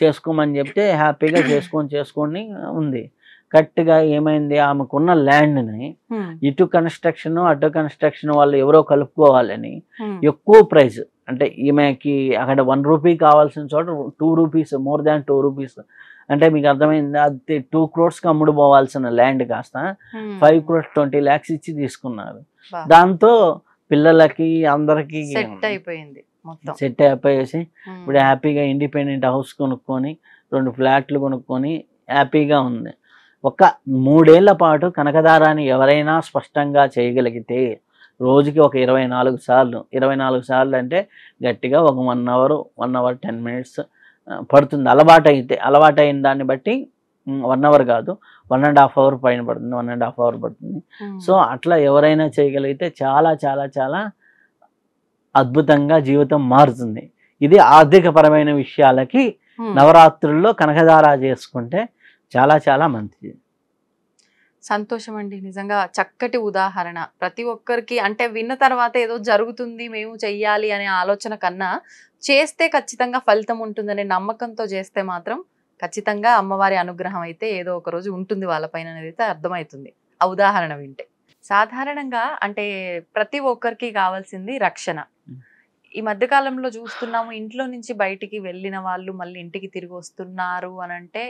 చేసుకోమని చెప్తే హ్యాపీగా చేసుకొని ఉంది. కరెక్ట్గా ఏమైంది, ఆమెకున్న ల్యాండ్ని ఇటు కన్స్ట్రక్షన్ అటు కన్స్ట్రక్షన్ వాళ్ళు ఎవరో కలుపుకోవాలని ఎక్కువ ప్రైస్, అంటే ఈమెకి అక్కడ 1 రూపీ కావాల్సిన చోట 2 రూపీస్, మోర్ దాన్ 2 రూపీస్, అంటే మీకు అర్థమైంది. అది 2 crores అమ్ముడు పోవాల్సిన ల్యాండ్ కాస్త 5 crores 20 lakhs ఇచ్చి తీసుకున్నారు. దాంతో పిల్లలకి అందరికి సెట్ అయిపోయేసి ఇప్పుడు హ్యాపీగా ఇండిపెండెంట్ హౌస్ కొనుక్కొని 2 ఫ్లాట్లు కొనుక్కొని హ్యాపీగా ఉంది. ఒక 3 ఏళ్ల పాటు కనకదారాన్ని ఎవరైనా స్పష్టంగా చేయగలిగితే రోజుకి ఒక 24 సార్లు అంటే గట్టిగా ఒక 1 hour 10 minutes పడుతుంది. అలవాటు అయిన దాన్ని బట్టి 1 hour కాదు, 1.5 hour పైన పడుతుంది, 1.5 hour పడుతుంది. సో అట్లా ఎవరైనా చేయగలిగితే చాలా చాలా చాలా అద్భుతంగా జీవితం మారుతుంది. ఇది ఆర్థికపరమైన విషయాలకి నవరాత్రుల్లో కనకదార చేసుకుంటే చాలా చాలా మంచిది. సంతోషం అండి, నిజంగా చక్కటి ఉదాహరణ. ప్రతి ఒక్కరికి అంటే విన్న తర్వాత ఏదో జరుగుతుంది మేము చెయ్యాలి అనే ఆలోచన కన్నా చేస్తే ఖచ్చితంగా ఫలితం ఉంటుందనే నమ్మకంతో చేస్తే మాత్రం ఖచ్చితంగా అమ్మవారి అనుగ్రహం అయితే ఏదో ఒక రోజు ఉంటుంది వాళ్ళపైన అనేది అయితే అర్థమవుతుంది ఆ ఉదాహరణ వింటే. సాధారణంగా అంటే ప్రతి ఒక్కరికి కావాల్సింది రక్షణ. ఈ మధ్యకాలంలో చూస్తున్నాము, ఇంట్లో నుంచి బయటికి వెళ్ళిన వాళ్ళు మళ్ళీ ఇంటికి తిరిగి వస్తున్నారు అని అంటే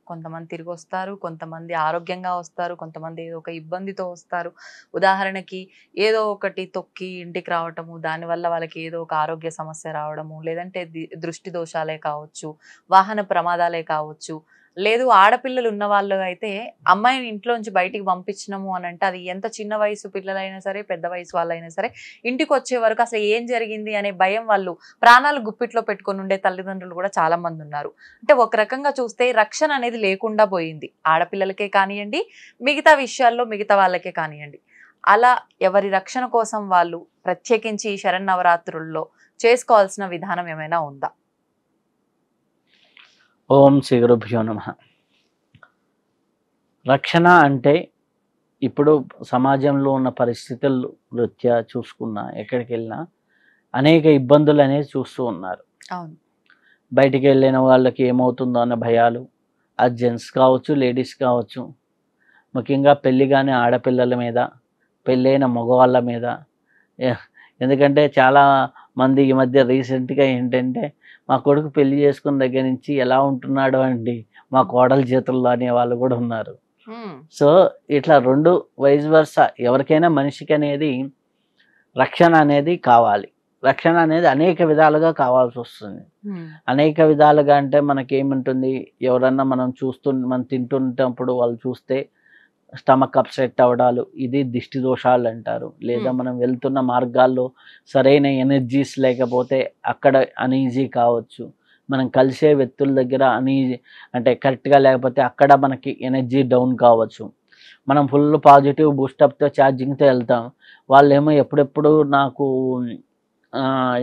కొంతమంది తిరిగి వస్తారు, కొంతమంది ఆరోగ్యంగా వస్తారు, కొంతమంది ఏదో ఒక ఇబ్బందితో వస్తారు. ఉదాహరణకి ఏదో ఒకటి తొక్కి ఇంటికి రావటము, దానివల్ల వాళ్ళకి ఏదో ఒక ఆరోగ్య సమస్య రావడము, లేదంటే దృష్టి దోషాలే కావచ్చు, వాహన ప్రమాదాలే కావచ్చు, లేదు ఆడపిల్లలు ఉన్న వాళ్ళు అయితే అమ్మాయిని ఇంట్లోంచి బయటికి పంపించినము అని అంటే అది ఎంత చిన్న వయసు పిల్లలైనా సరే పెద్ద వయసు వాళ్ళైనా సరే ఇంటికి వచ్చే వరకు అసలు ఏం జరిగింది అనే భయం, వాళ్ళు ప్రాణాలు గుప్పిట్లో పెట్టుకొని ఉండే తల్లిదండ్రులు కూడా చాలా మంది ఉన్నారు. అంటే ఒక రకంగా చూస్తే రక్షణ అనేది లేకుండా పోయింది, ఆడపిల్లలకే కానివ్వండి, మిగతా విషయాల్లో మిగతా వాళ్ళకే కానివ్వండి. అలా ఎవరి రక్షణ కోసం వాళ్ళు ప్రత్యేకించి ఈ శరన్నవరాత్రుల్లో చేసుకోవాల్సిన విధానం ఏమైనా ఉందా? ఓం శ్రీ గురుభ్యో నమః. రక్షణ అంటే ఇప్పుడు సమాజంలో ఉన్న పరిస్థితులు రీత్యా చూసుకున్నా ఎక్కడికి వెళ్ళినా అనేక ఇబ్బందులు అనేది చూస్తూ ఉన్నారు. బయటికి వెళ్ళిన వాళ్ళకి ఏమవుతుందో అన్న భయాలు, అది జెంట్స్ కావచ్చు లేడీస్ కావచ్చు, ముఖ్యంగా పెళ్ళి కానీ ఆడపిల్లల మీద, పెళ్ళైన మగవాళ్ళ మీద. ఎందుకంటే చాలా మంది ఈ మధ్య రీసెంట్గా ఏంటంటే మా కొడుకు పెళ్లి చేసుకున్న దగ్గర నుంచి ఎలా ఉంటున్నాడు అండి మా కోడల చేతుల్లో అనే వాళ్ళు కూడా ఉన్నారు. సో ఇట్లా 2 వైస్ వర్సా, ఎవరికైనా మనిషికి అనేది రక్షణ అనేది కావాలి. రక్షణ అనేది అనేక విధాలుగా కావాల్సి వస్తుంది. అనేక విధాలుగా అంటే మనకి ఏముంటుంది, ఎవరన్నా మనం తింటున్నప్పుడు వాళ్ళు చూస్తే స్టమక్ అప్సెట్ అవ్వడాలు, ఇది దిష్టి దోషాలు అంటారు. లేదా మనం వెళ్తున్న మార్గాల్లో సరైన ఎనర్జీస్ లేకపోతే అక్కడ అనీజీ కావచ్చు. మనం కలిసే వ్యక్తుల దగ్గర అనీజీ అంటే కరెక్ట్గా లేకపోతే అక్కడ మనకి ఎనర్జీ డౌన్ కావచ్చు. మనం ఫుల్ పాజిటివ్ బూస్టప్తో ఛార్జింగ్తో వెళ్తాం, వాళ్ళేమో ఎప్పుడెప్పుడు నాకు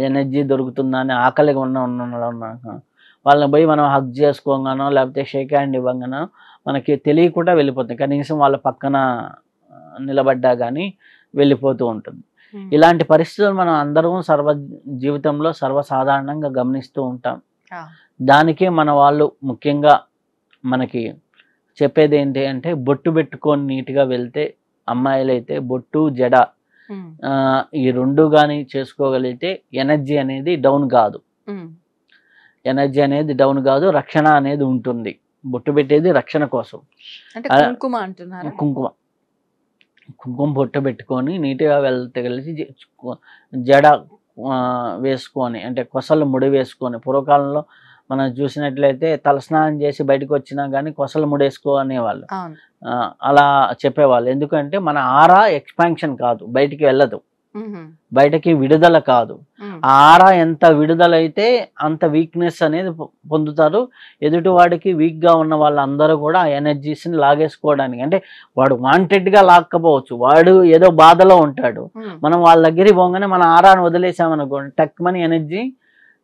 ఎనర్జీ దొరుకుతుందని ఆకలిగా ఉన్నాక వాళ్ళని పోయి మనం హగ్ చేసుకోగానో లేకపోతే షేక్ హ్యాండ్ ఇవ్వగానో మనకి తెలియకుండా వెళ్ళిపోతుంది. కనీసం వాళ్ళ పక్కన నిలబడ్డా కానీ వెళ్ళిపోతూ ఉంటుంది. ఇలాంటి పరిస్థితులు మనం అందరం జీవితంలో సర్వసాధారణంగా గమనిస్తూ ఉంటాం. దానికే మన వాళ్ళు ముఖ్యంగా మనకి చెప్పేది ఏంటి అంటే, బొట్టు పెట్టుకొని నీట్గా వెళ్తే, అమ్మాయిలైతే బొట్టు జడ ఈ రెండు కానీ చేసుకోగలిగితే ఎనర్జీ అనేది డౌన్ కాదు. ఎనర్జీ అనేది డౌన్ కాదు, రక్షణ అనేది ఉంటుంది. బొట్టు పెట్టేది రక్షణ కోసం. కుంకుమ బొట్టు పెట్టుకొని నీట్గా వెళ్తే కలిసి జడ వేసుకొని అంటే కొసలు ముడి వేసుకొని, పూర్వకాలంలో మనం చూసినట్లయితే తలస్నానం చేసి బయటకు వచ్చినా కానీ కొసలు ముడేసుకో అనేవాళ్ళు. అలా చెప్పేవాళ్ళు. ఎందుకంటే మన ఆరా ఎక్స్పాన్షన్ కాదు, బయటికి వెళ్ళదు, బయటకి విడుదల కాదు. ఆ ఆరా ఎంత విడుదలైతే అంత వీక్నెస్ అనేది పొందుతారు. ఎదుటి వాడికి వీక్గా ఉన్న వాళ్ళందరూ కూడా ఆ ఎనర్జీస్ని లాగేసుకోవడానికి, అంటే వాడు వాంటెడ్గా లాక్కపోవచ్చు, వాడు ఏదో బాధలో ఉంటాడు, మనం వాళ్ళ దగ్గరికి పోగానే మన ఆరాను వదిలేసామనుకోండి, టక్మని ఎనర్జీ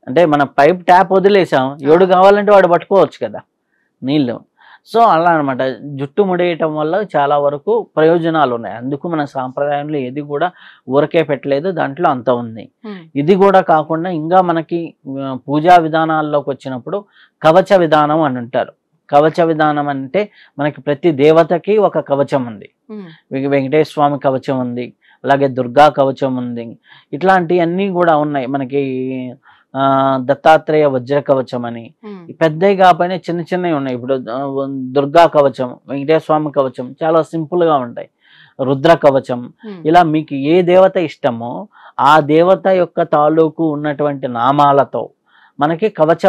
అంటే మన పైప్ ట్యాప్ వదిలేసాం, ఎవడు కావాలంటే వాడు పట్టుకోవచ్చు కదా నీళ్ళు. సో అలా అనమాట. జుట్టు ముడేయటం వల్ల చాలా వరకు ప్రయోజనాలు ఉన్నాయి. అందుకు మన సాంప్రదాయంలో ఏది కూడా ఊరకే పెట్టలేదు, దాంట్లో అంత ఉంది. ఇది కూడా కాకుండా ఇంకా మనకి పూజా విధానాల్లోకి వచ్చినప్పుడు కవచ విధానం అని అంటారు. కవచ విధానం అంటే మనకి ప్రతి దేవతకి ఒక కవచం ఉంది. వెంకటేశ్వర స్వామి కవచం ఉంది, అలాగే దుర్గా కవచం ఉంది, ఇట్లాంటివన్నీ కూడా ఉన్నాయి. మనకి దత్తాత్రేయ వజ్ర కవచం అని పెద్దవి కాకపోయినా చిన్న చిన్నవి ఉన్నాయి. ఇప్పుడు దుర్గా కవచం, వెంకటేశ్వర స్వామి కవచం చాలా సింపుల్ గా ఉంటాయి, రుద్ర కవచం. ఇలా మీకు ఏ దేవత ఇష్టమో ఆ దేవత యొక్క తాలూకు ఉన్నటువంటి నామాలతో మనకి కవచ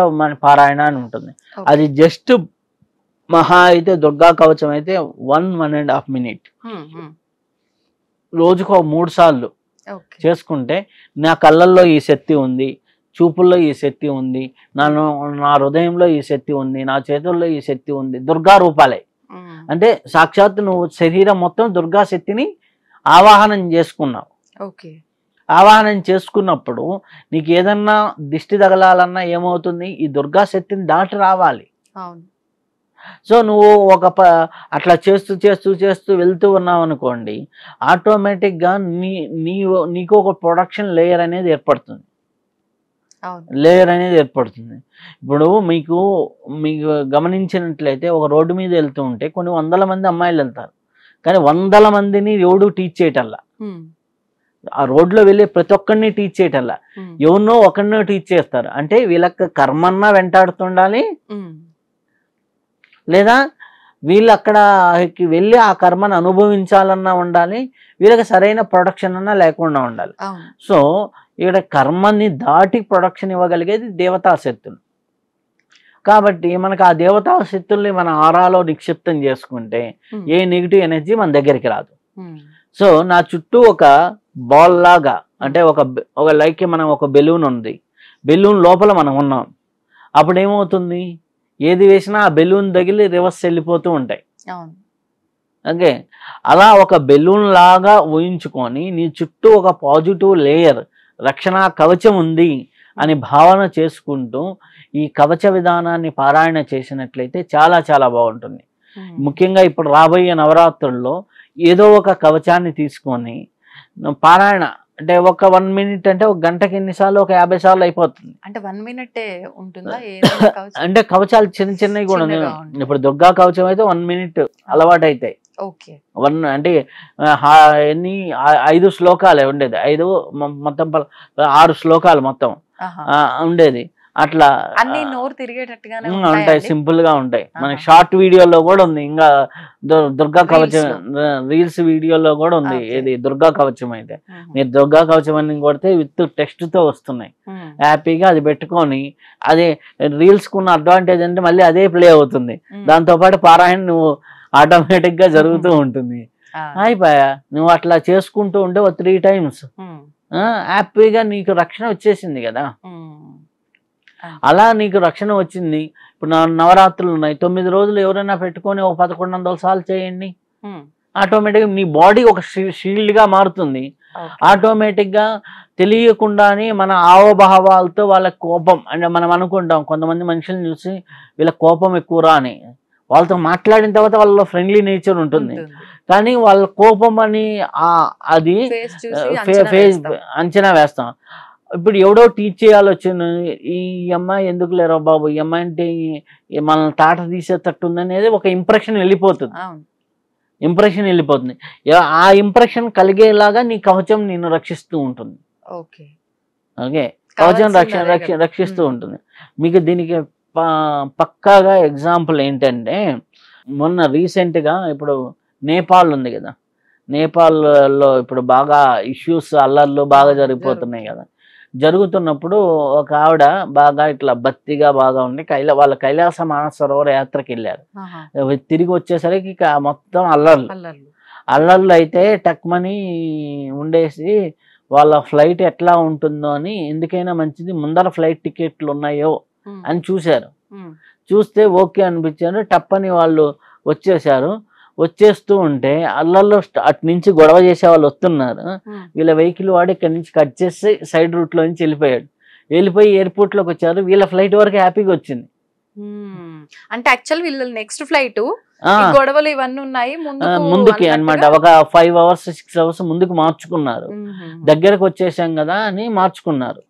పారాయణ అని ఉంటుంది. అది జస్ట్ మహా అయితే దుర్గా కవచం అయితే 1.5 minute, రోజుకు 3 సార్లు చేసుకుంటే నా కళ్ళల్లో ఈ శక్తి ఉంది, చూపుల్లో ఈ శక్తి ఉంది, నా హృదయంలో ఈ శక్తి ఉంది, నా చేతుల్లో ఈ శక్తి ఉంది. దుర్గా రూపాలే అంటే సాక్షాత్తు నువ్వు శరీరం మొత్తం దుర్గా శక్తిని ఆవాహనం చేసుకున్నావు. ఆవాహనం చేసుకున్నప్పుడు నీకు ఏదన్నా దిష్టి తగలాలన్నా ఏమవుతుంది, ఈ దుర్గా శక్తిని దాటి రావాలి. సో నువ్వు అట్లా చేస్తూ చేస్తూ చేస్తూ వెళ్తూ ఉన్నావు అనుకోండి, ఆటోమేటిక్గా నీకు ఒక ప్రొడక్షన్ లేయర్ అనేది ఏర్పడుతుంది. ఇప్పుడు మీకు గమనించినట్లయితే ఒక రోడ్డు మీద వెళ్తూ ఉంటే కొన్ని 100 మంది అమ్మాయిలు వెళ్తారు, కానీ 100 మందిని ఎవడు టీచ్ చేయటల్లా. ఆ రోడ్లో వెళ్ళి ప్రతి ఒక్కరిని టీచ్ చేయటల్లా, ఎవరినో ఒకరినో టీచ్ చేస్తారు. అంటే వీళ్ళకి కర్మన్నా వెంటాడుతుండాలి, లేదా వీళ్ళు అక్కడికి వెళ్ళి ఆ కర్మను అనుభవించాలన్నా ఉండాలి, వీళ్ళకి సరైన ప్రొడక్షన్ అన్నా లేకుండా ఉండాలి. సో ఇక్కడ కర్మని దాటి ప్రొడక్షన్ ఇవ్వగలిగేది దేవతా శక్తులు. కాబట్టి మనకు ఆ దేవతా శక్తుల్ని మన ఆరాలో నిక్షిప్తం చేసుకుంటే ఏ నెగిటివ్ ఎనర్జీ మన దగ్గరికి రాదు. సో నా చుట్టూ ఒక బాల్ లాగా, అంటే ఒక లైక్ మనం ఒక బెలూన్ ఉంది, బెలూన్ లోపల మనం ఉన్నాం. అప్పుడు ఏమవుతుంది, ఏది వేసినా ఆ బెలూన్ తగిలి రివర్స్ వెళ్ళిపోతూ ఉంటాయి. ఓకే, అలా ఒక బెలూన్ లాగా ఊహించుకొని నీ చుట్టూ ఒక పాజిటివ్ లేయర్, రక్షణ కవచం ఉంది అని భావన చేసుకుంటూ ఈ కవచ విధానాన్ని పారాయణ చేసినట్లయితే చాలా చాలా బాగుంటుంది. ముఖ్యంగా ఇప్పుడు రాబోయే నవరాత్రుల్లో ఏదో ఒక కవచాన్ని తీసుకొని పారాయణ అంటే ఒక 1 minute అంటే ఒక గంటకి ఎన్నిసార్లు, ఒక 50 సార్లు అయిపోతుంది. అంటే 1 minute ఉంటుందా? అంటే కవచాలు చిన్న చిన్నవి కూడా ఇప్పుడు దుర్గా కవచం అయితే 1 minute అలవాటు అయితే అంటే 5 శ్లోకాలే ఉండేది, 5 మొత్తం 6 శ్లోకాలు మొత్తం ఉండేది. అట్లా అన్ని నోరు తిరిగేటట్టుగానే ఉంటాయి, సింపుల్ గా ఉంటాయి. మనకి షార్ట్ వీడియోలో కూడా ఉంది, ఇంకా దుర్గా కవచం రీల్స్ వీడియోలో కూడా ఉంది. ఇది దుర్గా కవచం అయితే మీరు దుర్గా కవచం అని కొడితే విత్ టెక్స్ట్ తో వస్తున్నాయి. హ్యాపీగా అది పెట్టుకొని అదే రీల్స్ కున్న అడ్వాంటేజ్ అంటే మళ్ళీ అదే ప్లే అవుతుంది, దాంతో పాటు పారాయణ నువ్వు ఆటోమేటిక్ గా జరుగుతూ ఉంటుంది. అయిపోయా, నువ్వు అట్లా చేసుకుంటూ ఉంటే 3 times హ్యాపీగా నీకు రక్షణ వచ్చేసింది కదా. అలా నీకు రక్షణ వచ్చింది. ఇప్పుడు నవరాత్రులు ఉన్నాయి, 9 రోజులు ఎవరైనా పెట్టుకొని ఒక 1100 సార్లు చేయండి, ఆటోమేటిక్గా నీ బాడీ ఒక షీల్డ్ గా మారుతుంది. ఆటోమేటిక్ గా తెలియకుండానే మన హావభావాలతో వాళ్ళ కోపం అంటే మనం అనుకుంటాం, కొంతమంది మనుషులను చూసి వీళ్ళ కోపం ఎక్కువరా అని, వాళ్ళతో మాట్లాడిన తర్వాత వాళ్ళలో ఫ్రెండ్లీ నేచర్ ఉంటుంది, కానీ వాళ్ళ కోపం అని అది ఫేస్ అంచనా వేస్తాం. ఇప్పుడు ఎవడో టీచ్ చేయాలి వచ్చిన ఈ అమ్మాయి ఎందుకు లేరా బాబు, ఈ అమ్మాయి అంటే మనల్ని తాట తీసేటట్టు ఉందనేది ఒక ఇంప్రెషన్ వెళ్ళిపోతుంది. ఆ ఇంప్రెషన్ కలిగేలాగా నీ కవచం నిన్ను రక్షిస్తూ ఉంటుంది. ఓకే, కవచం రక్షిస్తూ ఉంటుంది. మీకు దీనికి పక్కాగా ఎగ్జాంపుల్ ఏంటంటే, మొన్న రీసెంట్గా ఇప్పుడు నేపాల్ ఉంది కదా, నేపాల్లో ఇప్పుడు బాగా ఇష్యూస్ అల్లర్లు బాగా జరిగిపోతున్నాయి కదా. జరుగుతున్నప్పుడు ఒక ఆవిడ బాగా ఇట్లా భక్తిగా బాగా ఉండి వాళ్ళ కైలాస మానసరోవర యాత్రకి వెళ్ళారు. తిరిగి వచ్చేసరికి మొత్తం అల్లర్లు అయితే టక్మని ఉండేసి వాళ్ళ ఫ్లైట్ ఎట్లా ఉంటుందో అని, ఎందుకైనా మంచిది ముందర ఫ్లైట్ టికెట్లు ఉన్నాయో అని చూశారు. చూస్తే ఓకే అనిపించారు, టప్పని వాళ్ళు వచ్చేసారు. వచ్చేస్తూ ఉంటే అల్లల్లో అటు నుంచి గొడవ చేసే వాళ్ళు వస్తున్నారు. వీళ్ళ వెహికల్ వాడు ఇక్కడి నుంచి కట్ చేసి సైడ్ రూట్లో నుంచి వెళ్ళిపోయి ఎయిర్పోర్ట్లోకి వచ్చారు. వీళ్ళ ఫ్లైట్ వరకు హ్యాపీగా వచ్చింది. అంటే యాక్చువల్ వీళ్ళ నెక్స్ట్ ఫ్లైట్ గొడవలు ఇవన్నీ ఉన్నాయి ముందుకి అన్నమాట, ఒక 5 hours 6 hours ముందుకు మార్చుకున్నారు. దగ్గరకు వచ్చేసాం కదా అని మార్చుకున్నారు.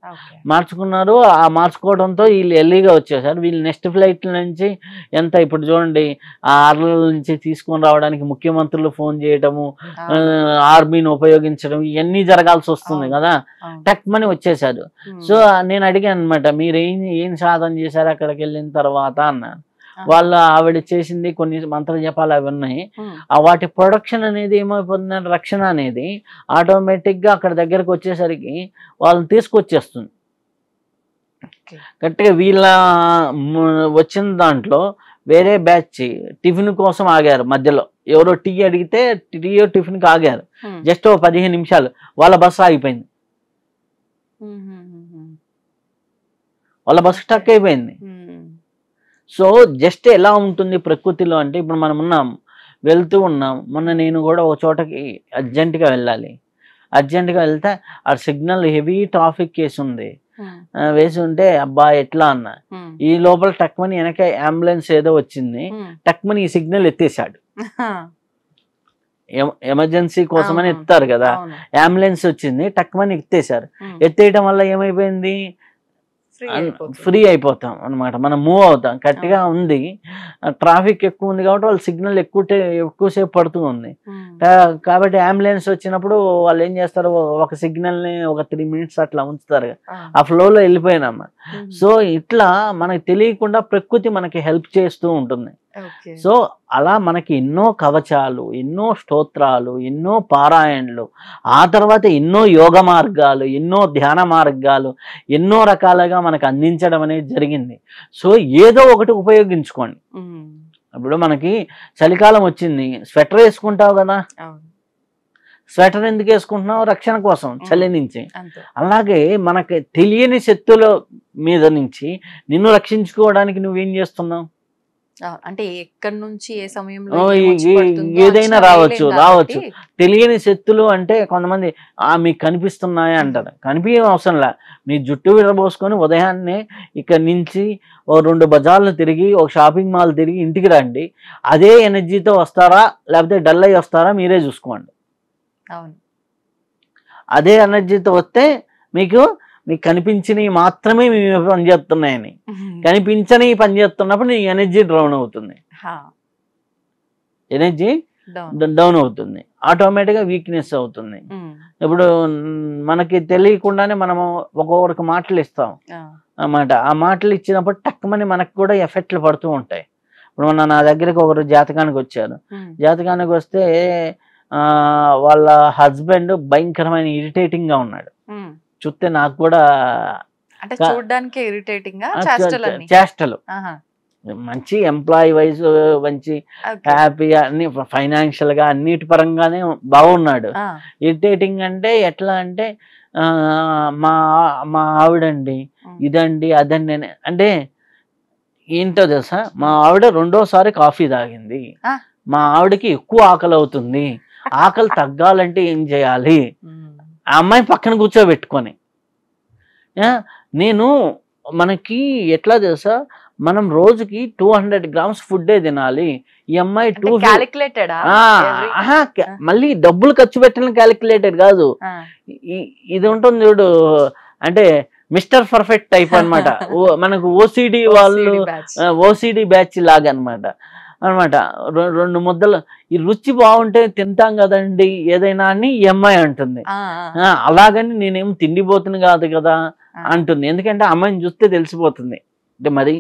ఆ మార్చుకోవడంతో వీళ్ళు ఎర్లీగా వచ్చేసారు. వీళ్ళు నెక్స్ట్ ఫ్లైట్ నుంచి ఎంత ఇప్పుడు చూడండి, ఆ ఆర్ల నుంచి తీసుకొని రావడానికి ముఖ్యమంత్రులు ఫోన్ చేయటము, ఆర్మీని ఉపయోగించడం, ఇవన్నీ జరగాల్సి వస్తుంది కదా. టక్మని వచ్చేసారు. సో నేను అడిగాను అనమాట, మీరు ఏం సాధన చేశారు అక్కడికి వెళ్ళిన తర్వాత అన్నాను. వాళ్ళు ఆవిడ చేసింది కొన్ని మంత్ర జపాలు అవి ఉన్నాయి. వాటి ప్రొడక్షన్ అనేది ఏమైపోతుందంటే, రక్షణ అనేది ఆటోమేటిక్ గా అక్కడ దగ్గరకు వచ్చేసరికి వాళ్ళని తీసుకొచ్చేస్తుంది. కరెక్ట్గా వీళ్ళ వచ్చిన దాంట్లో వేరే బ్యాచ్ టిఫిన్ కోసం ఆగారు మధ్యలో. ఎవరో టీ అడిగితే టిఫిన్కి ఆగారు. జస్ట్ 15 నిమిషాలు వాళ్ళ బస్సు ఆగిపోయింది. వాళ్ళ బస్సు స్టక్ అయిపోయింది. సో జస్ట్ ఎలా ఉంటుంది ప్రకృతిలో అంటే, ఇప్పుడు మనం వెళ్తూ ఉన్నాం. మొన్న నేను కూడా ఒక చోటకి అర్జెంటుగా వెళ్ళాలి. అర్జెంటుగా వెళ్తే ఆ సిగ్నల్ హెవీ ట్రాఫిక్ కేసు ఉంది, వేసి ఉంటే అబ్బా ఎట్లా అన్న, ఈ లోపల టక్మని వెనక అంబులెన్స్ ఏదో వచ్చింది, టక్మని ఈ సిగ్నల్ ఎత్తేసాడు. ఎమర్జెన్సీ కోసమని ఎత్తారు కదా, అంబులెన్స్ వచ్చింది, టక్మని ఎత్తేసారు. ఎత్తేయటం వల్ల ఏమైపోయింది, ఫ్రీ అయిపోతాం అనమాట, మనం మూవ్ అవుతాం. కరెక్ట్గా ఉంది, ట్రాఫిక్ ఎక్కువ ఉంది కాబట్టి వాళ్ళు సిగ్నల్ ఎక్కువసేపు పడుతూ ఉంది. కాబట్టి అంబులెన్స్ వచ్చినప్పుడు వాళ్ళు ఏం చేస్తారు, ఒక సిగ్నల్ని ఒక 3 minutes అట్లా ఉంచుతారు, ఆ ఫ్లోలో వెళ్ళిపోయినాం. సో ఇట్లా మనకి తెలియకుండా ప్రకృతి మనకి హెల్ప్ చేస్తూ ఉంటుంది. సో అలా మనకి ఎన్నో కవచాలు, ఎన్నో స్తోత్రాలు, ఎన్నో పారాయణలు, ఆ తర్వాత ఎన్నో యోగ మార్గాలు, ఎన్నో ధ్యాన మార్గాలు, ఎన్నో రకాలుగా మనకు అందించడం అనేది జరిగింది. సో ఏదో ఒకటి ఉపయోగించుకోండి. ఇప్పుడు మనకి చలికాలం వచ్చింది, స్వెటర్ వేసుకుంటావు కదా, స్వెటర్ ఎందుకు వేసుకుంటున్నావు, రక్షణ కోసం, చలి నుంచి. అలాగే మనకి తెలియని శక్తుల మీద నుంచి నిన్ను రక్షించుకోవడానికి నువ్వేం చేస్తున్నావు, అంటే ఎక్కడి నుంచి ఏ సమయంలో ఏదైనా రావచ్చు. తెలియని శక్తులు అంటే కొంతమంది మీకు కనిపిస్తున్నాయా అంటారు. కనిపించే అవసరం లే, మీ జుట్టు విరబోసుకొని ఉదయాన్నే ఇక్కడ నుంచి ఓ 2 బజార్లు తిరిగి, ఒక షాపింగ్ మాల్ తిరిగి ఇంటికి రండి. అదే ఎనర్జీతో వస్తారా లేకపోతే డల్ అయ్యి వస్తారా మీరే చూసుకోండి. అదే ఎనర్జీతో వస్తే మీకు కనిపించినవి మాత్రమే మీ పనిచేస్తున్నాయని, కనిపించని పనిచేస్తున్నప్పుడు నీ ఎనర్జీ డౌన్ అవుతుంది, ఎనర్జీ డౌన్ అవుతుంది, ఆటోమేటిక్గా వీక్నెస్ అవుతుంది. ఇప్పుడు మనకి తెలియకుండానే మనము ఒక్కొక్కరికి మాటలు ఇస్తాం, అన్నమాట. ఆ మాటలు ఇచ్చినప్పుడు టక్కుమని మనకు కూడా ఎఫెక్ట్లు పడుతూ ఉంటాయి. ఇప్పుడు నా దగ్గరికి ఒకరు జాతకానికి వచ్చారు. జాతకానికి వస్తే వాళ్ళ హస్బెండ్ భయంకరమైన ఇరిటేటింగ్ గా ఉన్నాడు. చూస్తే నాకు కూడా చూడడానికి ఇరిటేటింగ్ చేష్టలు మంచి ఎంప్లాయీ వైజ్ మంచి హ్యాపీ అన్ని ఫైనాన్షియల్ గా అన్నిటి పరంగానే బాగున్నాడు. ఇరిటేటింగ్ అంటే ఎట్లా అంటే మా ఆవిడండి ఇదండి అదండి అంటే ఏంటో తెలుసా, మా ఆవిడ 2వ సారి కాఫీ తాగింది, మా ఆవిడకి ఎక్కువ ఆకలి అవుతుంది, ఆకలి తగ్గాలంటే ఏం చేయాలి, ఆ అమ్మాయి పక్కన కూర్చోబెట్టుకొని నేను మనకి ఎట్లా తెలుసా మనం రోజుకి 200 grams ఫుడ్డే తినాలి, ఈ అమ్మాయి మళ్ళీ డబ్బులు ఖర్చు పెట్టిన క్యాలిక్యులేటెడ్ కాదు, ఇది ఉంటుంది చూడు అంటే మిస్టర్ పర్ఫెక్ట్ టైప్ అనమాట. మనకు ఓసిడి వాళ్ళు ఓసిడి బ్యాచ్ లాగా అనమాట 2 ముద్దలు ఈ రుచి బాగుంటే తింటాం కదండి ఏదైనా అని ఈ అమ్మాయి అంటుంది. అలాగని నేనేం తిండిపోతుంది కాదు కదా అంటుంది, ఎందుకంటే అమ్మాయిని చూస్తే తెలిసిపోతుంది. అంటే మరి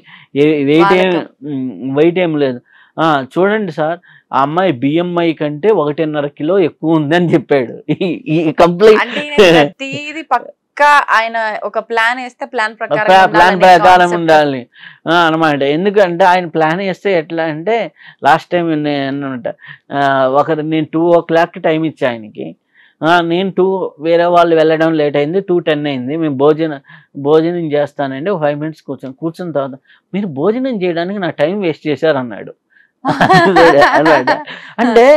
వెయిట్ ఏం లేదు. చూడండి సార్ ఆ అమ్మాయి BMI కంటే 1.5 కిలో ఎక్కువ ఉందని చెప్పాడు. ఈ కంప్లైంట్ ఆయన ఒక ప్లాన్ వేస్తే ప్లాన్ ప్రకారం ఉండాలి అనమాట. ఎందుకంటే ఆయన ప్లాన్ వేస్తే ఎట్లా అంటే లాస్ట్ టైం అనమాట నేను 2 o'clock టైం ఇచ్చా ఆయనకి, నేను వేరే వాళ్ళు వెళ్ళడం లేట్ అయింది, 2:10 అయింది, మేము భోజనం చేస్తానండి, 5 minutes కూర్చున్న తర్వాత మీరు భోజనం చేయడానికి నా టైం వేస్ట్ చేశారు అన్నాడు. అంటే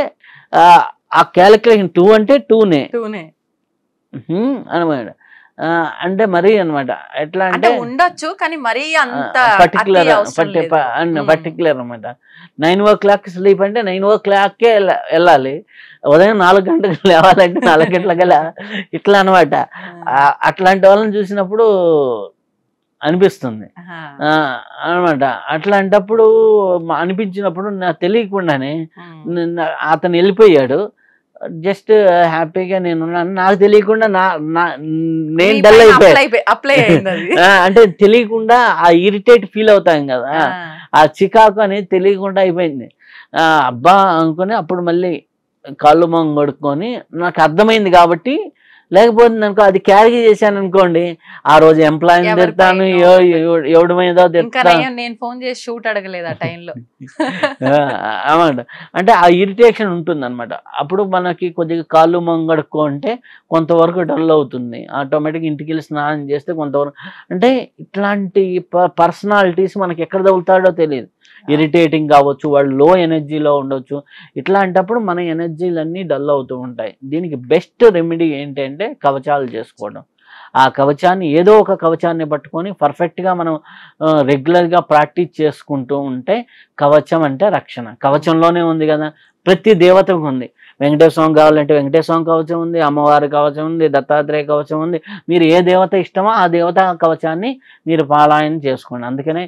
ఆ క్యాలిక్యులేషన్ 2 అంటే 2నే అనమాట. అంటే మరీ అనమాట ఎట్లా అంటే ఉండొచ్చు కానీ మరీ అంత పర్టికులర్ అనమాట. 9 o'clock స్లీప్ అంటే 9 o'clockకే వెళ్ళాలి, ఉదయం 4 గంటలకు లేవాలంటే 4 గంటలకి ఇట్లా అనమాట. అట్లాంటి వాళ్ళని చూసినప్పుడు అనిపిస్తుంది అనమాట. అట్లాంటప్పుడు అనిపించినప్పుడు నాకు తెలియకుండానే అతను వెళ్ళిపోయాడు, జస్ట్ హ్యాపీగా నేను నాకు తెలియకుండా నేను డల్ అయిపోయాను. అంటే తెలియకుండా ఆ ఇరిటేట్ ఫీల్ అవుతాం కదా, ఆ చికాకు అనేది తెలియకుండా అయిపోయింది. అబ్బా అనుకుని అప్పుడు మళ్ళీ కాళ్ళు మొంగ కొడుకొని నాకు అర్థమైంది కాబట్టి, లేకపోతే అనుకో అది క్యారీ చేశాను అనుకోండి ఆ రోజు ఎంప్లాయీని తిడతాను, ఎవడి మీద నేను ఫోన్ చేసి షూట్ అడగలేదు ఆ టైంలో అన్నమాట. అంటే ఆ ఇరిటేషన్ ఉంటుంది అనమాట. అప్పుడు మనకి కొద్దిగా కాళ్ళు మొంగడుకో అంటే కొంతవరకు డల్ అవుతుంది, ఆటోమేటిక్ ఇంటికి వెళ్ళి స్నానం చేస్తే కొంతవరకు. అంటే ఇట్లాంటి పర్సనాలిటీస్ మనకి ఎక్కడ తగులుతాడో తెలియదు, ఇరిటేటింగ్ కావచ్చు, వాళ్ళు లో ఎనర్జీలో ఉండొచ్చు. ఇట్లాంటప్పుడు మన ఎనర్జీలన్నీ డల్ అవుతూ ఉంటాయి. దీనికి బెస్ట్ రెమెడీ ఏంటంటే కవచాలు చేసుకోవడం. ఆ కవచాన్ని ఏదో ఒక కవచాన్ని పట్టుకొని పర్ఫెక్ట్గా మనం రెగ్యులర్గా ప్రాక్టీస్ చేసుకుంటూ ఉంటే కవచం అంటే రక్షణ. కవచంలోనే ఉంది కదా, ప్రతి దేవతకు ఉంది. వెంకటేశ్వర స్వామి కావాలంటే వెంకటేశ్వర స్వామి కవచం ఉంది, అమ్మవారి కవచం ఉంది, దత్తాత్రేయ కవచం ఉంది. మీరు ఏ దేవత ఇష్టమో ఆ దేవత కవచాన్ని మీరు పారాయణ చేసుకోండి. అందుకనే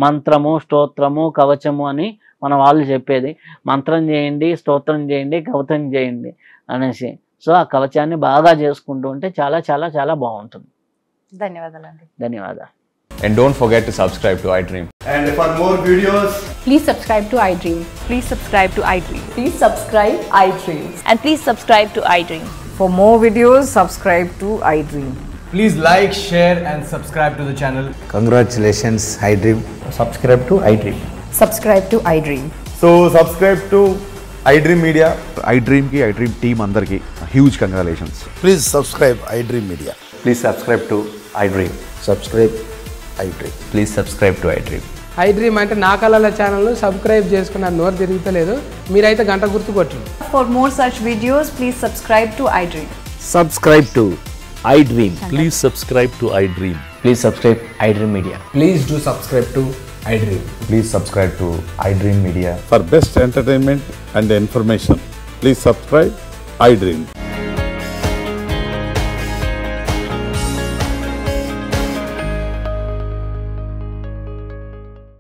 మంత్రము, స్తోత్రము, కవచము అని మన వాళ్ళు చెప్పేది. మంత్రం చేయండి, స్తోత్రం చేయండి, కవచం చేయండి అనేసి. సో ఆ కవచాన్ని బాగా చేసుకుంటూ ఉంటే చాలా చాలా చాలా బాగుంటుంది. ధన్యవాదాలండి. ధన్యవాదాలు. And don't forget to subscribe to iDream. And for more videos, please subscribe to iDream. Please subscribe to iDream. Please subscribe iDream. And please subscribe to iDream. For more videos, subscribe to iDream. please like, share and subscribe to the channel. Congratulations, iDream. Subscribe to iDream. Subscribe to iDream. So subscribe to iDream Media. iDream ki iDream team andarki huge congratulations. Please subscribe iDream Media. Please subscribe to iDream. Subscribe iDream. Please subscribe to iDream. iDream అంటే నా కళల ఛానల్ను subscribe చేసుకున్న నోరు తిరుగుతలేదు, మీరైతే గంట గుర్తు కొట్టండి. For more such videos, please subscribe to iDream. Subscribe to iDream. Please subscribe to iDream. Please subscribe iDream Media. Please do subscribe to iDream. Please subscribe to iDream Media. For best entertainment and information, please subscribe iDream.